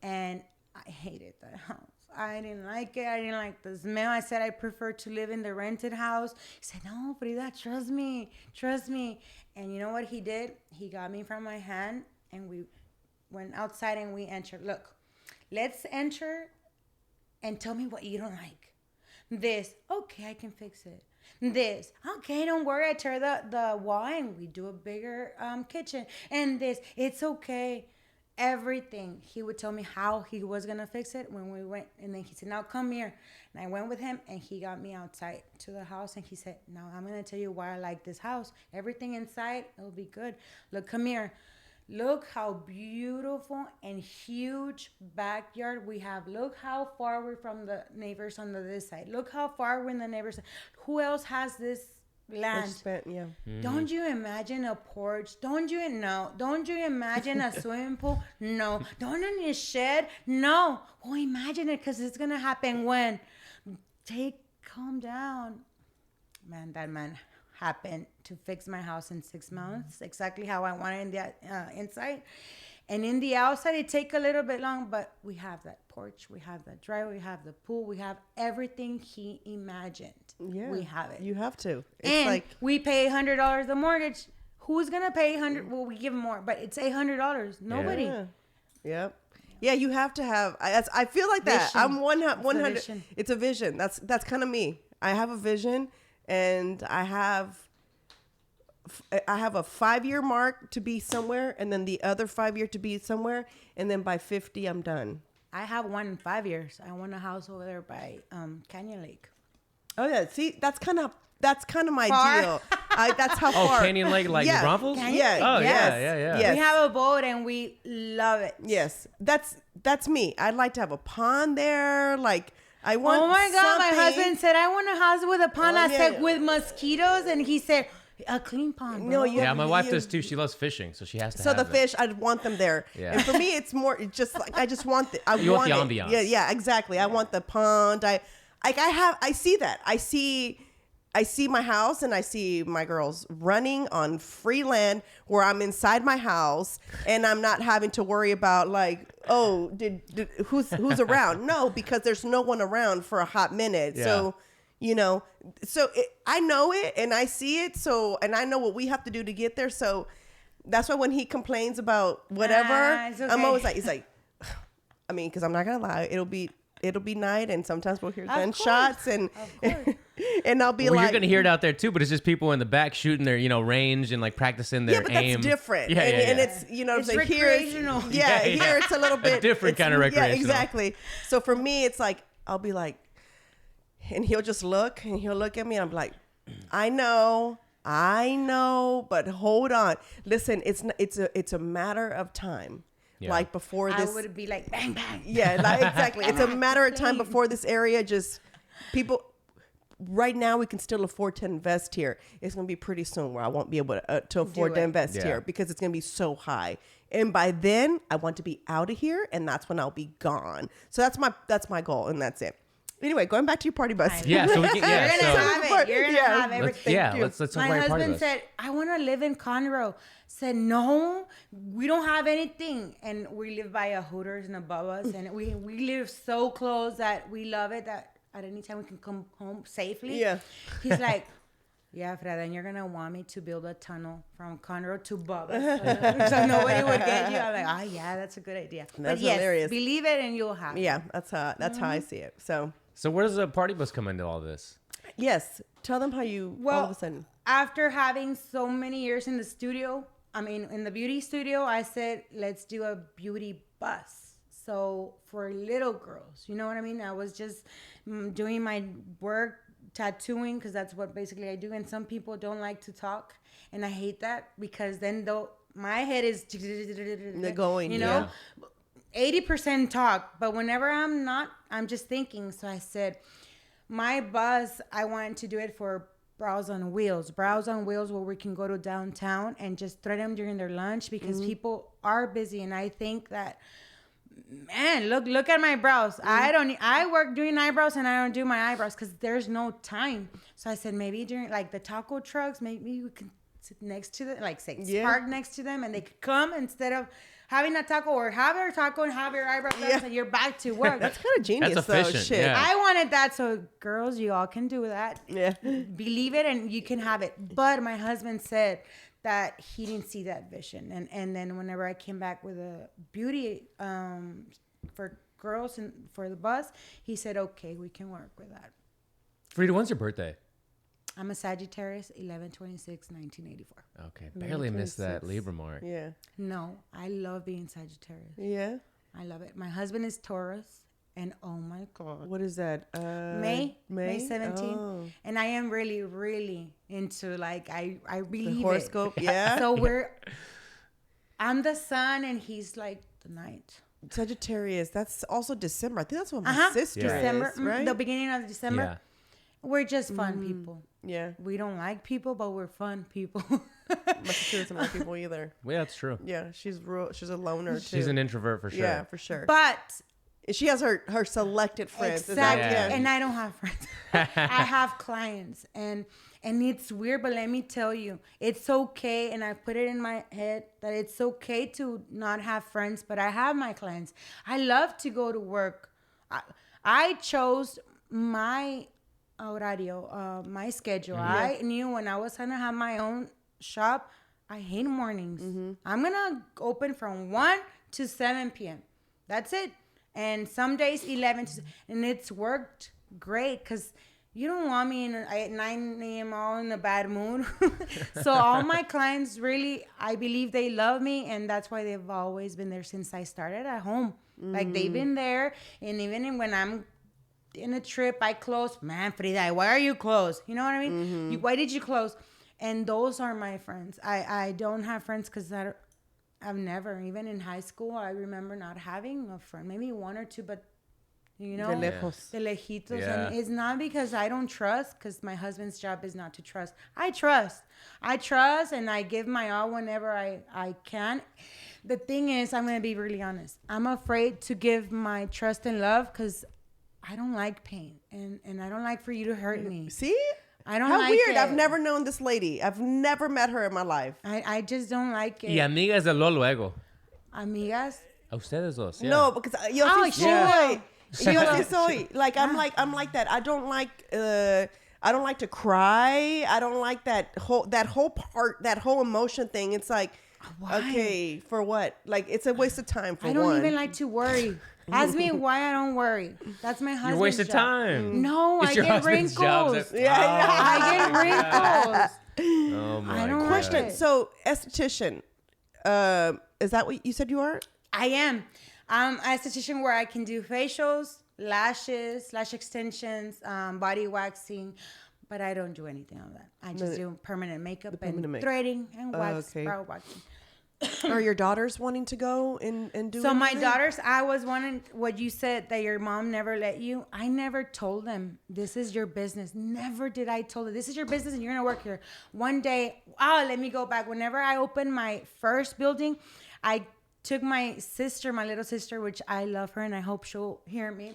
Speaker 3: and I hated that house. I didn't like it. I didn't like the smell. I said I prefer to live in the rented house. He said, no, Frida, trust me. And you know what he did? He got me from my hand, and we went outside and we entered. Look, let's enter and tell me what you don't like. This, okay, I can fix it. This, okay, don't worry. I tear the wall and we do a bigger kitchen. And this, it's okay. Everything. He would tell me how he was going to fix it when we went. And then he said, now come here. And I went with him and he got me outside to the house. And he said, now I'm going to tell you why I like this house. Everything inside, it'll be good. Look, come here. Look how beautiful and huge backyard we have. Look how far we're from the neighbors on this side. Look how far we're in the neighbors. Who else has this land? Don't you imagine a porch? Don't you imagine a swimming pool? No. Don't you need a shed? No. Well, imagine it, because it's going to happen when? Calm down. Man, that man happened to fix my house in 6 months, exactly how I wanted in the inside. And in the outside, it take a little bit long, but we have that porch, we have that driveway, we have the pool, we have everything he imagined. Yeah, we have it.
Speaker 1: You have to. It's
Speaker 3: and
Speaker 1: like
Speaker 3: we pay $100 the mortgage. Who's gonna pay $100? Well, we give him more, but it's $800. Nobody.
Speaker 1: Yeah. Yep. Yeah, you have to have. I feel like that.
Speaker 3: Vision.
Speaker 1: I'm 100. It's a vision. That's kind of me. I have a vision. And I have a 5-year mark to be somewhere, and then the other 5-year to be somewhere, and then by 50 I'm done.
Speaker 3: I have one in 5 years. I want a house over there by Canyon Lake.
Speaker 1: Oh yeah, see, that's kind of my
Speaker 3: Far?
Speaker 1: deal. That's how far.
Speaker 2: Oh, Canyon Lake, like New Braunfels?
Speaker 1: Yeah.
Speaker 2: Oh
Speaker 1: yes.
Speaker 2: yeah.
Speaker 1: Yes.
Speaker 3: We have a boat and we love it.
Speaker 1: Yes, that's me. I'd like to have a pond there, like. I want.
Speaker 3: Oh my God!
Speaker 1: something.
Speaker 3: My husband said I want a house with a pond. I said
Speaker 1: yeah.
Speaker 3: with mosquitoes, and he said a clean pond. Bro.
Speaker 1: No,
Speaker 2: Yeah, my wife does too. She loves fishing, so she has to.
Speaker 1: So
Speaker 2: have
Speaker 1: the
Speaker 2: it.
Speaker 1: fish, I'd want them there.
Speaker 2: Yeah.
Speaker 1: And for me, it's more just like I just want the.
Speaker 2: You want the
Speaker 1: it.
Speaker 2: ambiance.
Speaker 1: Yeah, exactly. I want the pond. I see that. I see my house and I see my girls running on free land where I'm inside my house and I'm not having to worry about like, oh, who's around? No, because there's no one around for a hot minute. Yeah. So, I know it and I see it. So, and I know what we have to do to get there. So that's why when he complains about whatever,
Speaker 3: it's okay.
Speaker 1: I'm always like, he's like, I mean, because I'm not gonna lie, it'll be night and sometimes we'll hear gunshots and and I'll be
Speaker 2: well,
Speaker 1: like,
Speaker 2: you're gonna hear it out there too, but it's just people in the back shooting their range and like practicing their
Speaker 1: but
Speaker 2: aim.
Speaker 1: that's different.
Speaker 2: Yeah,
Speaker 1: and
Speaker 2: yeah.
Speaker 1: it's
Speaker 3: it's
Speaker 1: like
Speaker 3: recreational.
Speaker 1: Here it's a little bit
Speaker 2: different kind of recreational.
Speaker 1: Yeah, exactly. So for me, it's like I'll be like, and he'll just look and he'll look at me and I'm like, I know, but hold on, listen, it's a matter of time. Yeah. Like before this,
Speaker 3: I would be like bang bang.
Speaker 1: Yeah, like, exactly. It's a matter of time before this area just people. Right now, we can still afford to invest here. It's going to be pretty soon where I won't be able to afford to invest here because it's going to be so high. And by then, I want to be out of here, and that's when I'll be gone. So that's my goal, and that's it. Anyway, going back to your party bus.
Speaker 2: Yeah, so we can. Yeah,
Speaker 3: You're gonna have it. You're gonna have everything.
Speaker 2: Let's talk about
Speaker 3: My
Speaker 2: your party
Speaker 3: husband
Speaker 2: bus.
Speaker 3: said, "I want to live in Conroe." Said, "No, we don't have anything, and we live by a Hooters and a Bubba's, and we live so close that we love it. That at any time we can come home safely."
Speaker 1: Yeah.
Speaker 3: He's like, "Yeah, Frida, then you're gonna want me to build a tunnel from Conroe to Bubba's, so nobody would get you." I'm like, "Oh yeah, that's a good idea."
Speaker 1: That's
Speaker 3: but yes,
Speaker 1: hilarious.
Speaker 3: believe it, and you'll have it.
Speaker 1: Yeah, that's how I see it.
Speaker 2: So where does the party bus come into all this?
Speaker 1: Yes, tell them how you all of a sudden.
Speaker 3: After having so many years in the studio, in the beauty studio, I said, let's do a beauty bus. so for little girls, you know what I mean? I was just doing my work, tattooing, because that's what basically I do. And some people don't like to talk, and I hate that, because then though my head is
Speaker 1: They're going,
Speaker 3: you know, 80% talk, but whenever I'm not, I'm just thinking. So I said, my bus, I wanted to do it for Brows on Wheels, where we can go to downtown and just thread them during their lunch, because people are busy. And I think that, man, look at my brows. I work doing eyebrows, and I don't do my eyebrows because there's no time. So I said, maybe during like the taco trucks, maybe we can sit next to them, like say park next to them, and they could come instead of having a taco, or have your taco and have your eyebrows done, and you're back to work.
Speaker 1: That's kind of genius.
Speaker 2: That's
Speaker 1: though.
Speaker 2: efficient,
Speaker 1: Shit.
Speaker 2: yeah.
Speaker 3: I wanted that. So girls, you all can do that.
Speaker 1: Yeah.
Speaker 3: Believe it, and you can have it. But my husband said that he didn't see that vision. And then whenever I came back with a beauty for girls and for the bus, he said, okay, we can work with that.
Speaker 2: Frida, when's your birthday?
Speaker 3: I'm a Sagittarius, 11/26/1984.
Speaker 2: Okay, barely missed that Libra mark.
Speaker 1: Yeah.
Speaker 3: No, I love being Sagittarius.
Speaker 1: Yeah.
Speaker 3: I love it. My husband is Taurus, and oh my God.
Speaker 1: What is that?
Speaker 3: May 17th.
Speaker 1: Oh.
Speaker 3: And I am really, really into, like, I believe
Speaker 1: The horoscope,
Speaker 3: it.
Speaker 1: yeah.
Speaker 3: So I'm the sun, and he's like the night.
Speaker 1: Sagittarius. That's also December. I think that's what my sister
Speaker 3: December,
Speaker 1: is, right?
Speaker 3: the beginning of December.
Speaker 2: Yeah.
Speaker 3: We're just fun people.
Speaker 1: Yeah.
Speaker 3: We don't like people, but we're fun people.
Speaker 1: My sister doesn't like people either.
Speaker 2: Well, yeah, that's true.
Speaker 1: Yeah, she's a loner too.
Speaker 2: She's an introvert for sure.
Speaker 1: Yeah, for sure.
Speaker 3: But
Speaker 1: she has her selected friends.
Speaker 3: exactly,
Speaker 2: Yeah.
Speaker 3: and I don't have friends. I have clients, and it's weird, but let me tell you, it's okay. And I put it in my head that it's okay to not have friends, but I have my clients. I love to go to work. I chose my horario, my schedule. I knew when I was gonna have my own shop, I hate mornings. I'm gonna open from 1 to 7 p.m. That's it. And some days 11 to, and it's worked great, because you don't want me at 9 a.m. all in a bad mood. So all my clients really, I believe they love me, and that's why they've always been there since I started at home. Like, they've been there, and even when I'm in a trip, I close. Man, Frida, why are you closed? You know what I mean? Why did you close? And those are my friends. I don't have friends because I've never, even in high school, I remember not having a friend. Maybe one or two, but you know,
Speaker 1: De lejos.
Speaker 3: De lejitos.
Speaker 2: Yeah.
Speaker 3: And it's not because I don't trust, because my husband's job is not to trust. I trust, and I give my all whenever I can. The thing is, I'm going to be really honest. I'm afraid to give my trust and love, because I don't like pain, and I don't like for you to hurt me.
Speaker 1: See?
Speaker 3: I don't
Speaker 1: How
Speaker 3: like
Speaker 1: weird.
Speaker 3: it.
Speaker 1: I've never known this lady. I've never met her in my life.
Speaker 3: I just don't like it.
Speaker 2: Y amigas de lo luego.
Speaker 3: Amigas.
Speaker 2: A ustedes dos. Yeah.
Speaker 1: No, because yo
Speaker 3: Oh,
Speaker 1: sí
Speaker 3: she
Speaker 1: soy.
Speaker 3: will.
Speaker 1: Yo sí soy. Like I'm like that. I don't like to cry. I don't like that whole emotion thing. It's like,
Speaker 3: Why?
Speaker 1: okay, for what? Like, it's a waste of time for
Speaker 3: I don't
Speaker 1: one.
Speaker 3: even like to worry. Ask me why I don't worry. That's my husband's
Speaker 2: You're wasting
Speaker 3: job.
Speaker 2: time.
Speaker 3: No,
Speaker 2: It's
Speaker 3: I
Speaker 2: your
Speaker 3: get
Speaker 2: husband's job.
Speaker 3: wrinkles.
Speaker 1: Yeah,
Speaker 3: I get wrinkles.
Speaker 2: Oh my
Speaker 3: I don't
Speaker 2: God.
Speaker 1: Question. So, esthetician, is that what you said you are?
Speaker 3: I am. I'm an esthetician where I can do facials, lashes, lash extensions, body waxing, but I don't do anything of that. I just do permanent makeup and threading and wax, brow waxing.
Speaker 1: Are your daughters wanting to go and do
Speaker 3: So my
Speaker 1: anything?
Speaker 3: daughters, I was wanting what you said, that your mom never let you. I never told them, this is your business. Never did I told them, this is your business and you're going to work here. One day, let me go back. Whenever I opened my first building, I took my sister, my little sister, which I love her and I hope she'll hear me.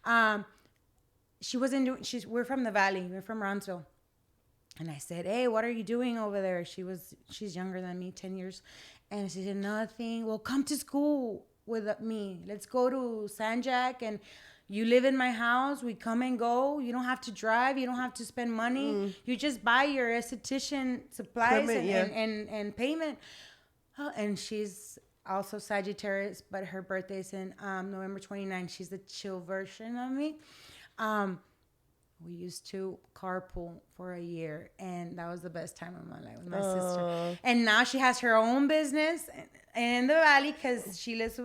Speaker 3: We're from the Valley. We're from Ronsville. And I said, hey, what are you doing over there? She's younger than me, 10 years. And she said, nothing. Well, come to school with me. Let's go to San Jack, and you live in my house. We come and go. You don't have to drive. You don't have to spend money. You just buy your esthetician supplies and payment. Oh, and she's also Sagittarius, but her birthday's in November 29th. She's the chill version of me. We used to carpool for a year, and that was the best time of my life with my sister. And now she has her own business in the Valley because she lives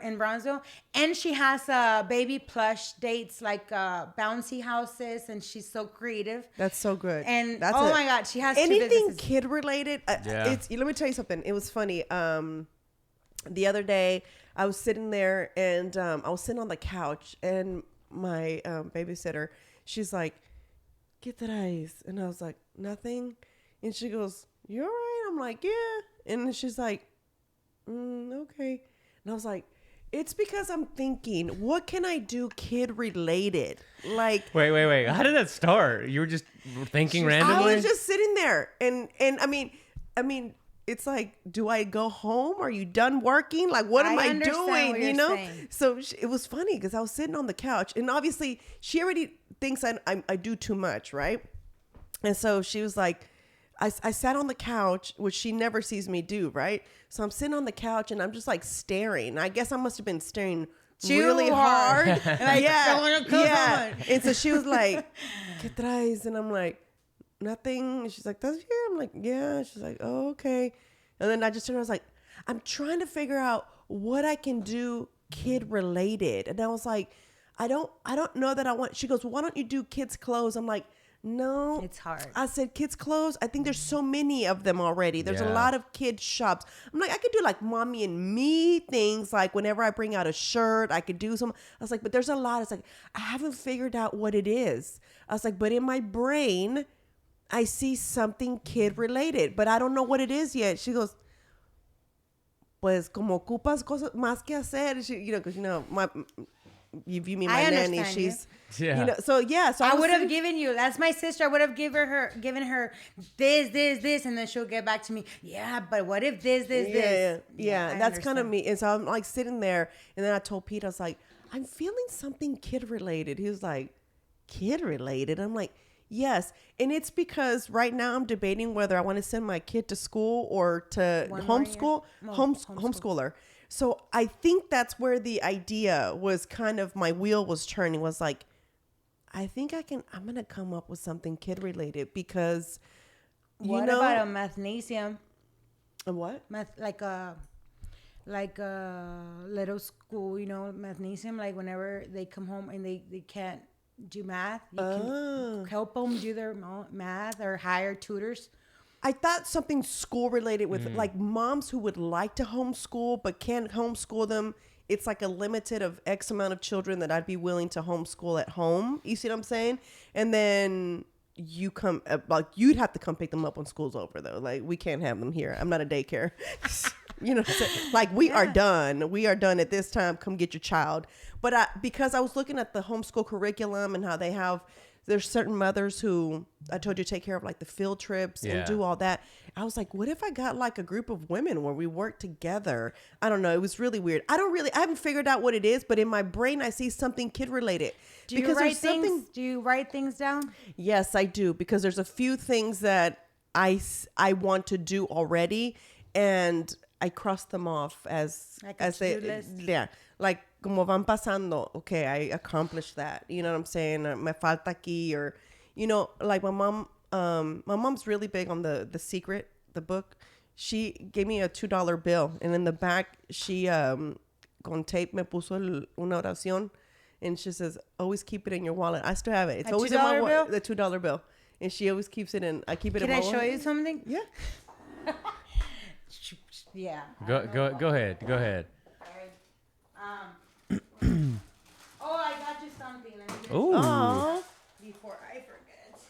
Speaker 3: in Brownsville, and she has baby plush dates like bouncy houses, and she's so creative.
Speaker 1: That's so good.
Speaker 3: And
Speaker 1: that's
Speaker 3: my God, she has
Speaker 1: anything kid related.
Speaker 2: Yeah.
Speaker 1: Let me tell you something. It was funny. The other day I was sitting there and I was sitting on the couch, and my babysitter, she's like, "¿Qué traes?" And I was like, "Nothing." And she goes, "You all right?" I'm like, "Yeah." And she's like, "Okay." And I was like, it's because I'm thinking, what can I do kid related? Like,
Speaker 2: Wait. How did that start? You were just thinking randomly?
Speaker 1: I was just sitting there, and I mean, it's like, do I go home? Are you done working? Like, what am I doing? You know? Saying. So it was funny because I was sitting on the couch, and obviously she already thinks I do too much, right? And so she was like, I sat on the couch, which she never sees me do, right? So I'm sitting on the couch and I'm just like staring. I guess I must have been staring really hard.
Speaker 3: Like,
Speaker 1: yeah. And so she was like, "¿Qué traes?" And I'm like, "Nothing." And she's like, "That's here." I'm like, "Yeah." She's like, "Oh, okay." And then I just turned around, I was like, I'm trying to figure out what I can do kid related. And I was like, I don't know that I want. She goes, "Why don't you do kids' clothes?" I'm like, no,
Speaker 3: it's hard.
Speaker 1: I said kids' clothes. I think there's so many of them already. There's a lot of kids shops. I'm like, I could do like mommy and me things. Like whenever I bring out a shirt, I could do some. I was like, but there's a lot. It's like, I haven't figured out what it is. I was like, but in my brain, I see something kid related, but I don't know what it is yet. She goes, pues como ocupas cosas más que hacer. She, because you view me my nanny. She's so I
Speaker 3: would have given you. That's my sister. I would have given her this, and then she'll get back to me. Yeah, but what if this?
Speaker 1: Yeah. That's kind of me. And so I'm like sitting there, and then I told Pete, I was like, I'm feeling something kid related. He was like, kid related? I'm like, yes. And it's because right now I'm debating whether I want to send my kid to school or to homeschooler. So I think that's where the idea was kind of, my wheel was turning, was like, I think I'm going to come up with something kid related because,
Speaker 3: what about a mathnasium?
Speaker 1: A what?
Speaker 3: Like a little school, mathnasium, like whenever they come home and they can't do math, you can help them do their math or hire tutors.
Speaker 1: I thought something school related with like moms who would like to homeschool but can't homeschool them. It's like a limited of X amount of children that I'd be willing to homeschool at home. You see what I'm saying? And then you come, like you'd have to come pick them up when school's over though. Like we can't have them here. I'm not a daycare. Like we are done. We are done at this time. Come get your child. But because I was looking at the homeschool curriculum and how they have, there's certain mothers who I told you take care of like the field trips and do all that. I was like, what if I got like a group of women where we work together? I don't know. It was really weird. I haven't figured out what it is, but in my brain, I see something kid related.
Speaker 3: Do you write things? Do you write things down?
Speaker 1: Yes, I do. Because there's a few things that I want to do already. And I cross them off as they,
Speaker 3: list.
Speaker 1: Yeah. Like, como van pasando, okay, I accomplished that. You know what I'm saying? Me falta aquí, or, like my mom's really big on the Secret, the book. She gave me a $2 bill, and in the back, she, con tape me puso una oración, and she says, always keep it in your wallet. I still have it. It's always in my wallet, the $2 bill. And she always keeps it in, I keep it in my wallet.
Speaker 3: Can I show you something?
Speaker 1: Yeah.
Speaker 3: Yeah.
Speaker 2: Go ahead.
Speaker 3: I got you something.
Speaker 2: Oh.
Speaker 3: Before I forget.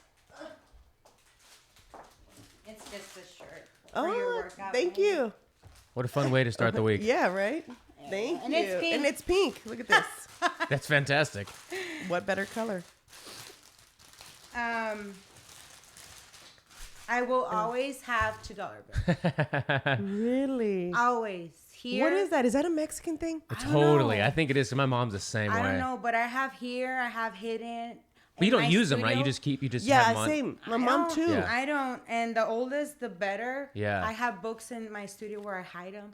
Speaker 3: It's just a shirt.
Speaker 1: Oh, thank you.
Speaker 2: What a fun way to start the week.
Speaker 1: Yeah, right? Thank you.
Speaker 3: It's pink.
Speaker 1: And it's pink. Look at this.
Speaker 2: That's fantastic.
Speaker 1: What better color?
Speaker 3: I will always have $2 bills.
Speaker 1: Really?
Speaker 3: Always. Here.
Speaker 1: What is that? Is that a Mexican thing?
Speaker 2: Totally. I think it is. My mom's the same way.
Speaker 3: I don't know, but I have here. I have hidden.
Speaker 2: But you don't use them, right? You just have them on.
Speaker 1: Same. My mom too.
Speaker 2: Yeah.
Speaker 3: I don't. And the oldest, the better.
Speaker 2: Yeah.
Speaker 3: I have books in my studio where I hide them.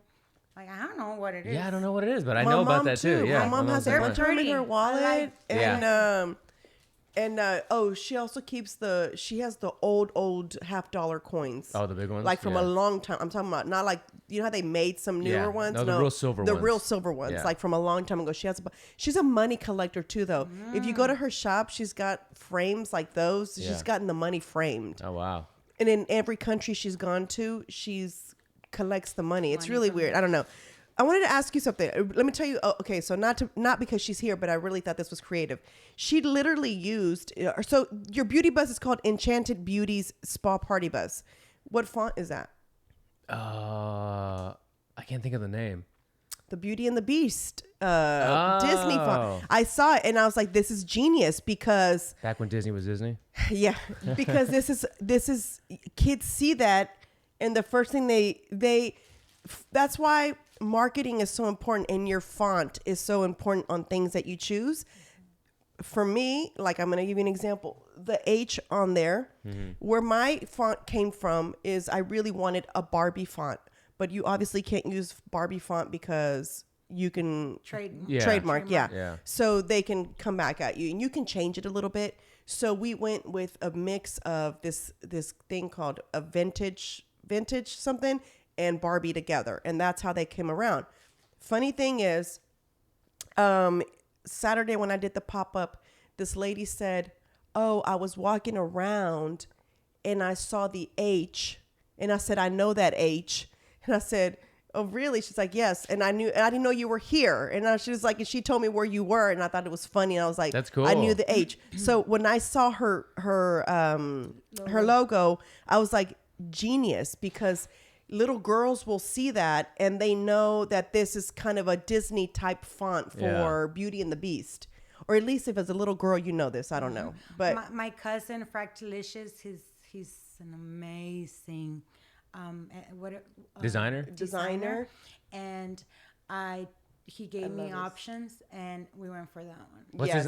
Speaker 3: Like, I don't know what it is.
Speaker 2: Yeah, I don't know what it is, but I know about that too. Yeah.
Speaker 1: My mom has a bunch of them in her wallet. And And she also keeps she has the old $50 coins.
Speaker 2: Oh, the big ones?
Speaker 1: Like from a long time. I'm talking about not like, you know how they made some newer ones?
Speaker 2: No, the real silver ones.
Speaker 1: The real silver ones,
Speaker 2: Yeah.
Speaker 1: like from a long time ago. She's a money collector too, though. If you go to her shop, she's got frames like those.
Speaker 2: Yeah.
Speaker 1: She's gotten the money framed.
Speaker 2: Oh, wow.
Speaker 1: And in every country she's gone to, she's collects the money. It's really weird. I don't know. I wanted to ask you something. Let me tell you. Oh, okay, so not because she's here, but I really thought this was creative. She literally used. So your beauty bus is called Enchanted Beauty's Spa Party Bus. What font is that?
Speaker 2: I can't think of the name.
Speaker 1: The Beauty and the Beast Disney font. I saw it and I was like, this is genius because
Speaker 2: Back when Disney was Disney.
Speaker 1: yeah, because this is kids see that and the first thing they that's why marketing is so important and your font is so important on things that you choose. For me, like I'm going to give you an example. The H on there, where my font came from is I really wanted a Barbie font, but you obviously can't use Barbie font because you can trademark. Yeah. So they can come back at you and you can change it a little bit. So we went with a mix of this thing called a vintage something and Barbie together. And that's how they came around. Funny thing is, Saturday when I did the pop-up, this lady said, oh, I was walking around and I saw the H. And I said, I know that H. And I said, oh, really? She's like, yes. And I didn't know you were here. And she was like, and she told me where you were. And I thought it was funny. And I was like,
Speaker 2: that's cool.
Speaker 1: I knew the H. So when I saw her logo, I was like, genius, because little girls will see that and they know that this is kind of a Disney type font for Beauty and the Beast. Or at least if as a little girl, you know this. I don't know. But
Speaker 3: my cousin, Fractalicious, he's an amazing
Speaker 1: designer.
Speaker 3: And he gave me options and we went for that one.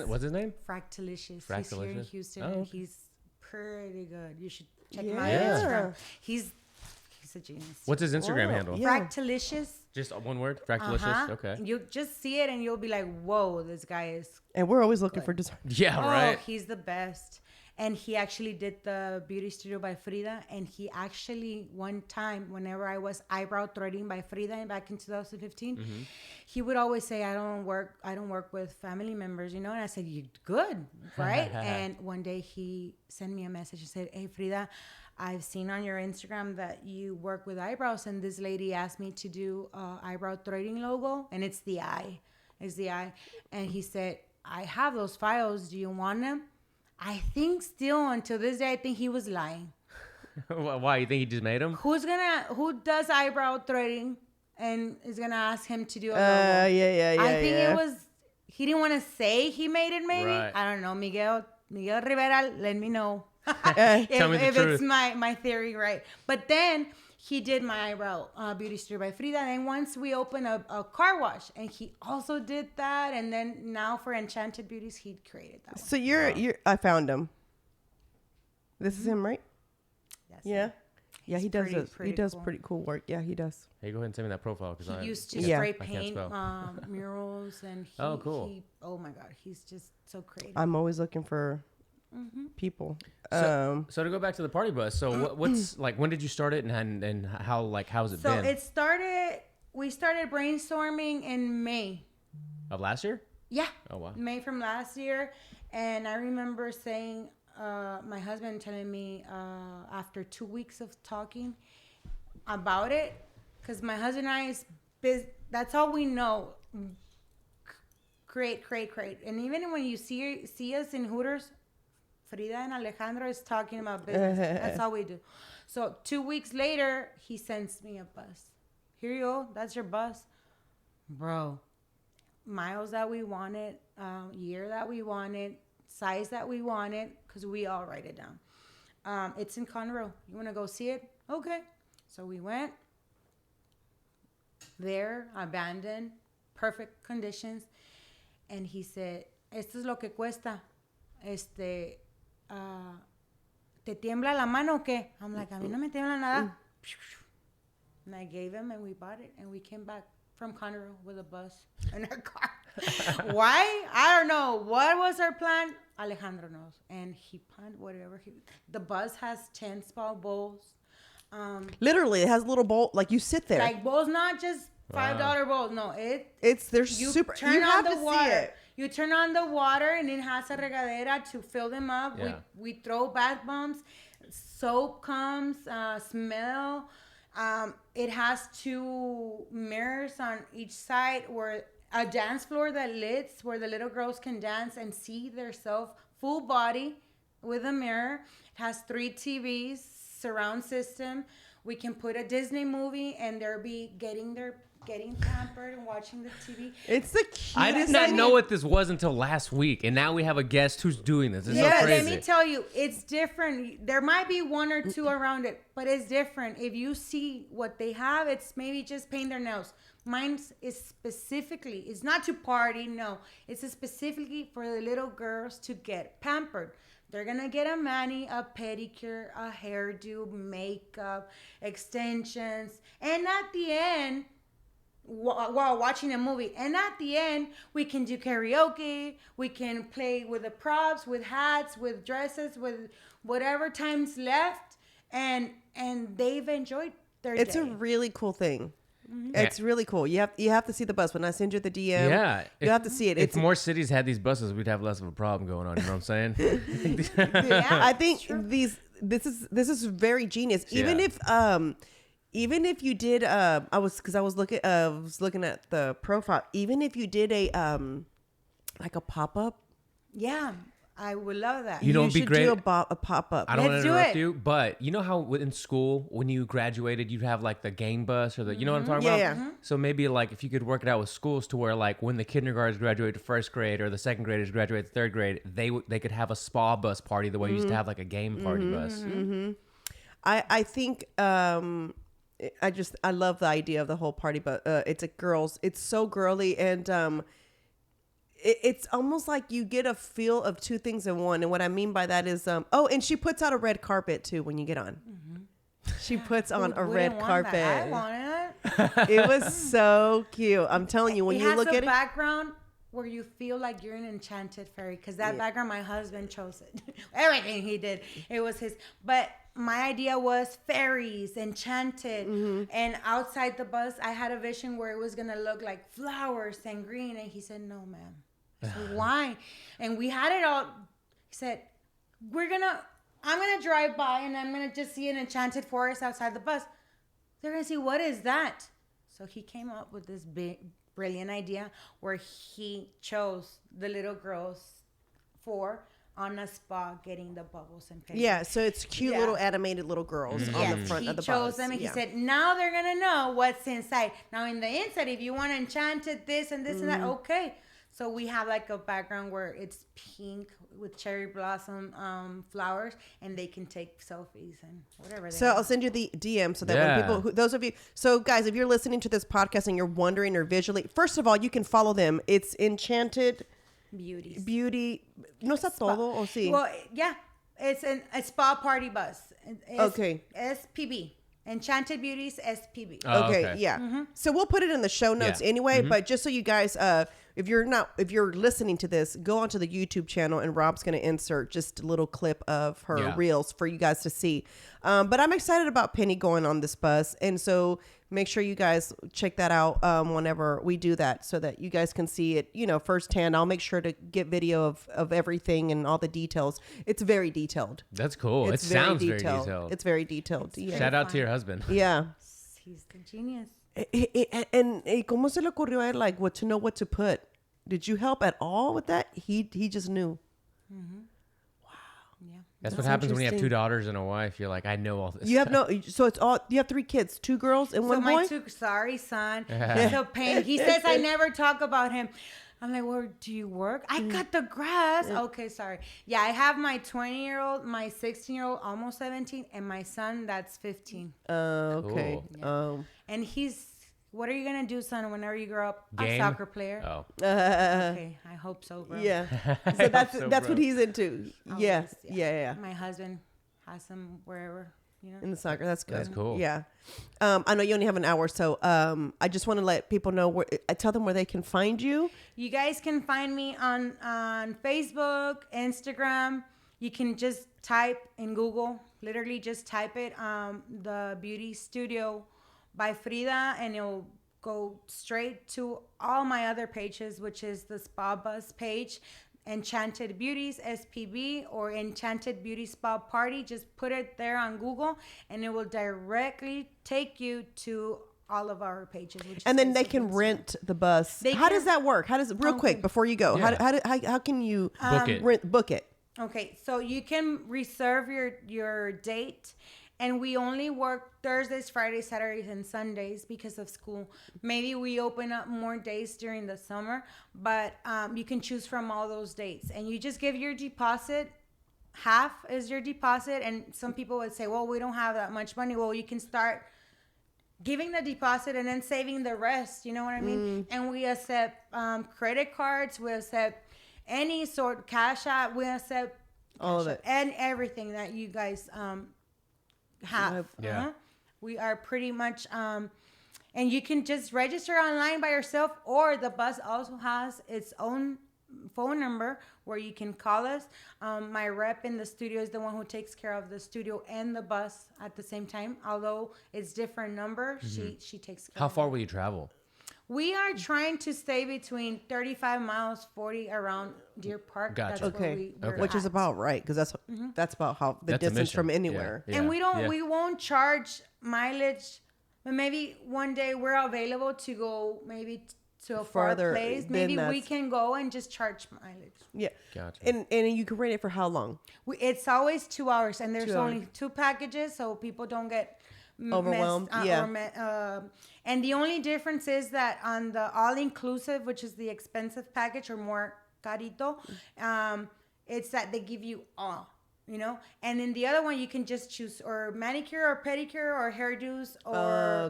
Speaker 2: What's his name?
Speaker 3: Fractalicious. He's here in Houston and he's pretty good. You should check him out on
Speaker 1: Yeah.
Speaker 3: Instagram. He's a genius.
Speaker 2: What's his Instagram handle?
Speaker 1: Yeah.
Speaker 3: Fractalicious.
Speaker 2: Just one word? Fractalicious? Okay.
Speaker 3: You'll just see it and you'll be like, whoa, this guy is.
Speaker 1: And we're always looking for design.
Speaker 2: Yeah, right.
Speaker 3: Oh, he's the best. And he actually did the beauty studio by Frida. And he actually, one time, whenever I was eyebrow threading by Frida back in 2015, he would always say, I don't work with family members, you know? And I said, you good, right? And one day he sent me a message and said, hey, Frida, I've seen on your Instagram that you work with eyebrows, and this lady asked me to do eyebrow threading logo, and it's the eye. It's the eye. And he said, I have those files. Do you want them? I think still until this day, I think he was lying.
Speaker 2: Why? You think he just made them?
Speaker 3: Who does eyebrow threading and is going to ask him to do a logo?
Speaker 1: Yeah.
Speaker 3: I think it was, he didn't want to say he made it maybe.
Speaker 2: Right.
Speaker 3: I don't know. Miguel Rivera, let me know.
Speaker 2: Tell me the
Speaker 3: if
Speaker 2: truth.
Speaker 3: It's my theory right. But then he did my eyebrow beauty studio by Frida. And once we opened a car wash, and he also did that. And then now for Enchanted Beauties, he created that one.
Speaker 1: So I found him. This is him, right?
Speaker 3: Yes.
Speaker 1: Yeah. Yeah, he does. He does
Speaker 3: cool.
Speaker 1: pretty cool work. Yeah, he does.
Speaker 2: Hey, go ahead and send me that profile because
Speaker 3: He used to
Speaker 1: Yeah.
Speaker 3: spray
Speaker 2: I can't
Speaker 3: paint
Speaker 2: spell.
Speaker 3: murals, and
Speaker 2: Oh, cool.
Speaker 3: oh my God, he's just so creative.
Speaker 1: I'm always looking for people.
Speaker 2: So to go back to the party bus, so what's like? When did you start it, and how's it been?
Speaker 3: We started brainstorming in May.
Speaker 2: Of last year?
Speaker 3: Yeah.
Speaker 2: Oh wow.
Speaker 3: May from last year, and I remember saying, my husband telling me after 2 weeks of talking about it, because my husband and I that's all we know. Create, and even when you see us in Hooters, Frida and Alejandro is talking about business. That's all we do. So 2 weeks later, he sends me a bus. Here you go. That's your bus. Bro, miles that we wanted, year that we wanted, size that we wanted, because we all write it down. It's in Conroe. You want to go see it? Okay. So we went there, abandoned, perfect conditions. And he said, esto es lo que cuesta. ¿Te tiembla la mano o qué? I'm like, a mí no me tiembla nada. And I gave him and we bought it. And we came back from Conroe with a bus in our car. Why? I don't know. What was our plan? Alejandro knows. And he pumped whatever. The bus has 10 small bowls.
Speaker 1: Literally, it has a little bowl. Like you sit there.
Speaker 3: Like bowls, not just $5 bowls. No,
Speaker 1: There's
Speaker 3: you
Speaker 1: super.
Speaker 3: Turn
Speaker 1: You
Speaker 3: on
Speaker 1: have
Speaker 3: the
Speaker 1: to
Speaker 3: water.
Speaker 1: see it.
Speaker 3: You turn on the water, and it has a regadera to fill them up.
Speaker 2: Yeah.
Speaker 3: We throw bath bombs. Soap comes. Smell. It has 2 mirrors on each side where a dance floor that lights where the little girls can dance and see themselves full body with a mirror. It has 3 TVs, surround system. We can put a Disney movie and they'll be getting pampered and watching the TV.
Speaker 1: It's the cutest.
Speaker 2: I did not know what this was until last week, and now we have a guest who's doing this. This is so
Speaker 3: Let
Speaker 2: crazy.
Speaker 3: me tell you, it's different. There might be 1 or 2 around it, but it's different. If you see what they have, it's maybe just paint their nails. Mine is specifically, it's not to party, no. It's specifically for the little girls to get pampered. They're going to get a mani, a pedicure, a hairdo, makeup, extensions. And at the end, while watching a movie, and at the end, we can do karaoke. We can play with the props, with hats, with dresses, with whatever time's left. And they've enjoyed their day.
Speaker 1: It's a really cool thing. It's really cool. You have to see the bus. When I send you the DM, you have to see it.
Speaker 2: If more cities had these buses, we'd have less of a problem going on. You know what I'm saying?
Speaker 3: Yeah,
Speaker 1: I think this is very genius. Even if you did I was looking at the profile. Even if you did a like a pop-up.
Speaker 3: Yeah, I would love that.
Speaker 2: You know, it'd be
Speaker 1: should
Speaker 2: great.
Speaker 1: do a pop-up.
Speaker 2: I don't want
Speaker 3: Let's
Speaker 2: to
Speaker 3: do
Speaker 2: interrupt
Speaker 3: it.
Speaker 2: you, but you know how in school, when you graduated, you'd have like the game bus or the, you know what I'm talking
Speaker 1: Yeah,
Speaker 2: about?
Speaker 1: yeah.
Speaker 3: Mm-hmm.
Speaker 2: So maybe like if you could work it out with schools to where like when the kindergartners graduate to 1st grade or the 2nd graders graduate to 3rd grade, they could have a spa bus party the way you used to have like a game party bus.
Speaker 1: I think I love the idea of the whole party, but it's so girly, and it's almost like you get a feel of 2 things in one. And what I mean by that is and she puts out a red carpet too when you get on. She puts on a red carpet.
Speaker 3: I want it.
Speaker 1: It was so cute. I'm telling you, when
Speaker 3: It
Speaker 1: you
Speaker 3: has
Speaker 1: look
Speaker 3: a
Speaker 1: at it,
Speaker 3: background where you feel like you're an enchanted fairy, because that background, my husband chose it. Everything he did, it was his. But my idea was fairies, enchanted, and outside the bus, I had a vision where it was gonna look like flowers and green. And he said, "No, ma'am." I said, "Why?" And we had it all. He said, I'm gonna drive by and I'm gonna just see an enchanted forest outside the bus. They're gonna see, what is that? So he came up with this big, brilliant idea where he chose the little girls on a spa getting the bubbles and paint.
Speaker 1: yeah, so it's cute little animated little girls on the front of the bus.
Speaker 3: He chose them and he said, now they're going to know what's inside. Now in the inside, if you want enchanted this and this and that, okay. So we have like a background where it's pink with cherry blossom flowers, and they can take selfies and whatever.
Speaker 1: So I'll send you the DM so that when people, so guys, if you're listening to this podcast and you're wondering or visually, first of all, you can follow them. It's Enchanted Beauty. No está todo, o sí?
Speaker 3: Well, yeah, it's a spa party bus.
Speaker 1: Okay.
Speaker 3: SPB. Enchanted Beauties SPB.
Speaker 2: Oh,
Speaker 1: okay, yeah. So we'll put it in the show notes anyway, but just so you guys, if you're listening to this, go onto the YouTube channel and Rob's going to insert just a little clip of her reels for you guys to see. But I'm excited about Penny going on this bus. And so make sure you guys check that out whenever we do that so that you guys can see it, firsthand. I'll make sure to get video of everything and all the details. It's very detailed.
Speaker 2: That's cool. It sounds very detailed.
Speaker 1: It's very detailed.
Speaker 2: Shout out to your husband.
Speaker 1: Yeah.
Speaker 3: He's the genius.
Speaker 1: And ¿cómo se le ocurrió a él, like, to know what to put? Did you help at all with that? He just knew.
Speaker 3: Mm-hmm.
Speaker 1: Wow.
Speaker 3: Yeah.
Speaker 2: That's what happens when you have 2 daughters and a wife. You're like, I know all this.
Speaker 1: You have so it's all, you have 3 kids, 2 girls and 1 boy?
Speaker 3: Sorry, son. He's a pain. He says I never talk about him. I'm like, well, do you work? I cut the grass. Yeah. Okay, sorry. Yeah, I have my 20-year-old, my 16-year-old, almost 17, and my son that's 15.
Speaker 1: Okay.
Speaker 2: Cool.
Speaker 3: Yeah. And what are you going to do, son, whenever you grow up?
Speaker 2: Game?
Speaker 3: A soccer player.
Speaker 2: Oh.
Speaker 3: Okay, I hope so, bro.
Speaker 1: Yeah. So that's what he's into. Yeah.
Speaker 3: Always,
Speaker 1: Yeah.
Speaker 3: My husband has him wherever. You know?
Speaker 1: In the soccer, that's good.
Speaker 2: That's cool.
Speaker 1: Yeah. I know you only have an hour, so I just want to let people know where. I tell them where they can find you.
Speaker 3: You guys can find me on Facebook, Instagram. You can just type in Google, literally just type it, the Beauty Studio by Frida, and it'll go straight to all my other pages, which is the Spa Buzz page, Enchanted Beauties SPB, or Enchanted Beauty Spa Party. Just put it there on Google, and it will directly take you to all of our pages. Which
Speaker 1: And
Speaker 3: is
Speaker 1: then they
Speaker 3: Facebook,
Speaker 1: can
Speaker 3: Instagram.
Speaker 1: rent the bus.
Speaker 3: They
Speaker 1: How
Speaker 3: can-
Speaker 1: does that work? How does real quick before you go?
Speaker 2: Yeah.
Speaker 1: How can you
Speaker 2: Book it.
Speaker 1: book it?
Speaker 3: Okay, so you can reserve your date, and we only work Thursdays, Fridays, Saturdays, and Sundays because of school. Maybe we open up more days during the summer, but you can choose from all those dates, and you just give your deposit. Half is your deposit, and some people would say, well, we don't have that much money. Well, you can start giving the deposit and then saving the rest. You know what I mean? And we accept credit cards. We accept any sort cash app. We accept
Speaker 1: All of it.
Speaker 3: and everything that you guys have.
Speaker 2: Yeah.
Speaker 3: We are pretty much and you can just register online by yourself, or the bus also has its own phone number where you can call us. My rep in the studio is the one who takes care of the studio and the bus at the same time, although it's different number. She takes care
Speaker 2: How
Speaker 3: of
Speaker 2: far
Speaker 3: it.
Speaker 2: will you travel?
Speaker 3: We are trying to stay between 35 miles, 40 around Deer Park.
Speaker 2: Gotcha.
Speaker 3: That's where
Speaker 1: Okay,
Speaker 3: we're
Speaker 1: which is
Speaker 3: at.
Speaker 1: about right because that's about how the
Speaker 2: That's a
Speaker 1: distance
Speaker 2: mission.
Speaker 1: from
Speaker 2: Yeah.
Speaker 1: anywhere.
Speaker 2: Yeah.
Speaker 3: And we
Speaker 2: Yeah.
Speaker 3: won't charge mileage, but maybe one day we're available to go maybe to a far
Speaker 1: Farther,
Speaker 3: place.
Speaker 1: then
Speaker 3: Maybe we
Speaker 1: that's-
Speaker 3: can go and just charge mileage.
Speaker 1: Yeah.
Speaker 2: Gotcha.
Speaker 1: And you can rent it for how long?
Speaker 3: It's always 2 hours, and there's
Speaker 1: 2 hours.
Speaker 3: only 2 packages, so people don't get
Speaker 1: Overwhelmed, yeah.
Speaker 3: And the only difference is that on the all-inclusive, which is the expensive package or more carito, it's that they give you all, you know. And in the other one, you can just choose or manicure or pedicure or hairdos or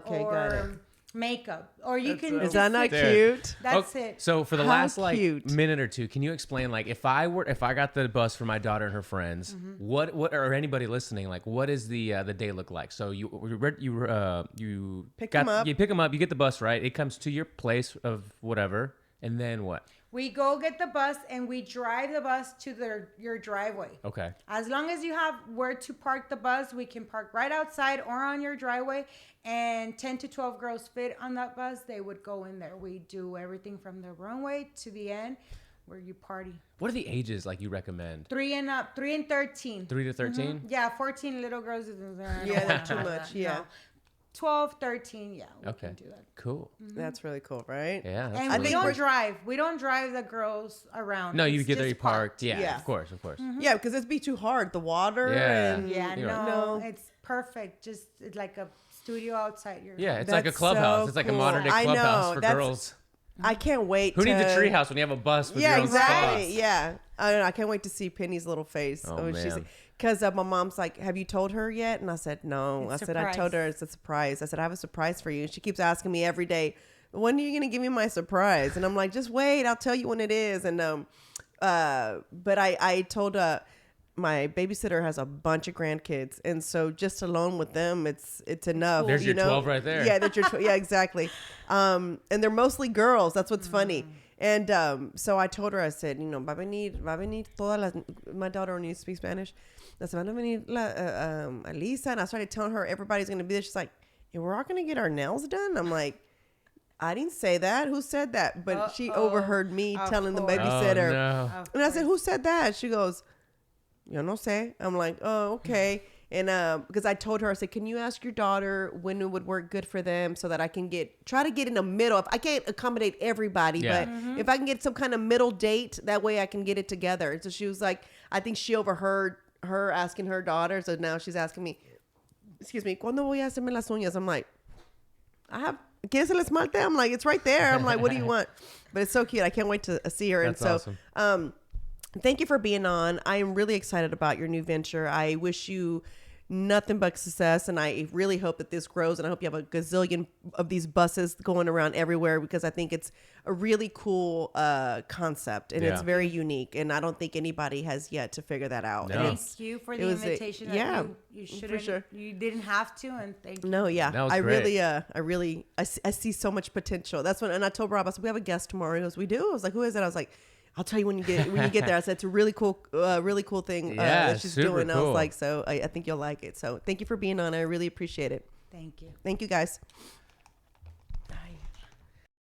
Speaker 1: Okay, got it.
Speaker 3: makeup, or you can.
Speaker 1: Is
Speaker 3: just
Speaker 1: that not
Speaker 3: switch-
Speaker 1: cute?
Speaker 3: That's
Speaker 2: Okay,
Speaker 3: it.
Speaker 2: So for the
Speaker 1: How
Speaker 2: last like
Speaker 1: cute.
Speaker 2: minute or two, can you explain like if I got the bus for my daughter and her friends, what or anybody listening, like what is the day look like? So you
Speaker 1: Pick 'em up.
Speaker 2: You pick them up, you get the bus, right? It comes to your place of whatever, and then what?
Speaker 3: We go get the bus and we drive the bus to your driveway.
Speaker 2: Okay.
Speaker 3: As long as you have where to park the bus, we can park right outside or on your driveway. And 10 to 12 girls fit on that bus. They would go in there. We do everything from the runway to the end where you party.
Speaker 2: What are the ages like you recommend?
Speaker 3: 3 and up, 3 and 13.
Speaker 2: 3 to 13?
Speaker 3: Yeah, 14 little girls.
Speaker 1: Yeah, that's too much. Yeah.
Speaker 3: 12, 13, yeah, we
Speaker 2: Okay.
Speaker 3: can do that.
Speaker 2: Cool.
Speaker 1: That's really cool, right?
Speaker 2: Yeah. That's
Speaker 3: And
Speaker 2: really
Speaker 3: we don't
Speaker 2: cool.
Speaker 3: drive. We don't drive the girls around.
Speaker 2: No, you
Speaker 3: It's
Speaker 2: get there,
Speaker 3: just
Speaker 2: you parked. Yeah,
Speaker 1: Yeah.
Speaker 2: of course, of course.
Speaker 1: Yeah, because it'd be too hard. The water
Speaker 2: Yeah.
Speaker 1: and
Speaker 3: Yeah,
Speaker 2: You're right.
Speaker 3: no,
Speaker 1: No.
Speaker 3: it's perfect. Just it's like a studio outside your
Speaker 2: Yeah, it's like a
Speaker 1: That's
Speaker 2: clubhouse.
Speaker 1: so
Speaker 2: It's like a
Speaker 1: cool.
Speaker 2: modern day
Speaker 1: I know,
Speaker 2: clubhouse for
Speaker 1: that's-
Speaker 2: girls.
Speaker 1: I can't wait.
Speaker 2: Who needs a
Speaker 1: to-
Speaker 2: treehouse when you have a bus with
Speaker 1: Yeah,
Speaker 2: your own
Speaker 1: exactly.
Speaker 2: spots?
Speaker 1: Yeah, I don't know. I can't wait to see Penny's little face.
Speaker 2: Oh,
Speaker 1: when
Speaker 2: man.
Speaker 1: Because my mom's like, "Have you told her yet?" And I said, "No."
Speaker 3: It's
Speaker 1: I said, "I told her it's a surprise." I said, "I have a surprise for you." And she keeps asking me every day, "When are you gonna give me my surprise?" And I'm like, "Just wait. I'll tell you when it is." And but I told my babysitter has a bunch of grandkids, and so just alone with them, it's enough.
Speaker 2: There's
Speaker 1: you
Speaker 2: your
Speaker 1: know?
Speaker 2: 12 right there.
Speaker 1: Yeah, yeah, exactly. And they're mostly girls. That's what's funny. And so I told her, I said, va a venir todas las, my daughter only speaks Spanish. I said, van a venir Alisa. And I started telling her everybody's going to be there. She's like, "Yeah, we're all going to get our nails done." I'm like, "I didn't say that. Who said that?" But she overheard me
Speaker 3: Of
Speaker 1: telling the
Speaker 3: course.
Speaker 1: babysitter.
Speaker 2: Oh, no.
Speaker 1: And I said, "Who said that?" She goes, "Yo no sé." I'm like, "Oh, okay." And because I told her, I said, "Can you ask your daughter when it would work good for them so that I can try to get in the middle. If I can't accommodate everybody,
Speaker 2: Yeah.
Speaker 1: but if I can get some kind of middle date, that way I can get it together." And so she was like, I think she overheard her asking her daughter, so now she's asking me, "Excuse me, ¿cuándo voy a hacerme las uñas?" I'm like, ¿Quieres el esmalte? I'm like, "It's right there." I'm like, "What do you want?" But it's so cute. I can't wait to see her.
Speaker 2: That's
Speaker 1: and so,
Speaker 2: awesome.
Speaker 1: thank you for being on. I am really excited about your new venture. I wish you nothing but success. And I really hope that this grows. And I hope you have a gazillion of these buses going around everywhere, because I think it's a really cool concept, and it's very unique. And I don't think anybody has yet to figure that out.
Speaker 2: No.
Speaker 3: Thank you for the invitation. You shouldn't.
Speaker 1: For sure.
Speaker 3: You didn't have to, and thank you.
Speaker 1: No, yeah,
Speaker 2: That was
Speaker 1: I
Speaker 2: great.
Speaker 1: really, I see so much potential. That's when, and I told Rob, I said, we have a guest tomorrow. He goes, we do. I was like, who is it? I was like, I'll tell you when you get there. I said, it's a really cool thing that she's
Speaker 2: super
Speaker 1: doing. I was
Speaker 2: cool.
Speaker 1: like, so I think you'll like it. So thank you for being on. I really appreciate it.
Speaker 3: Thank you.
Speaker 1: Thank you, guys.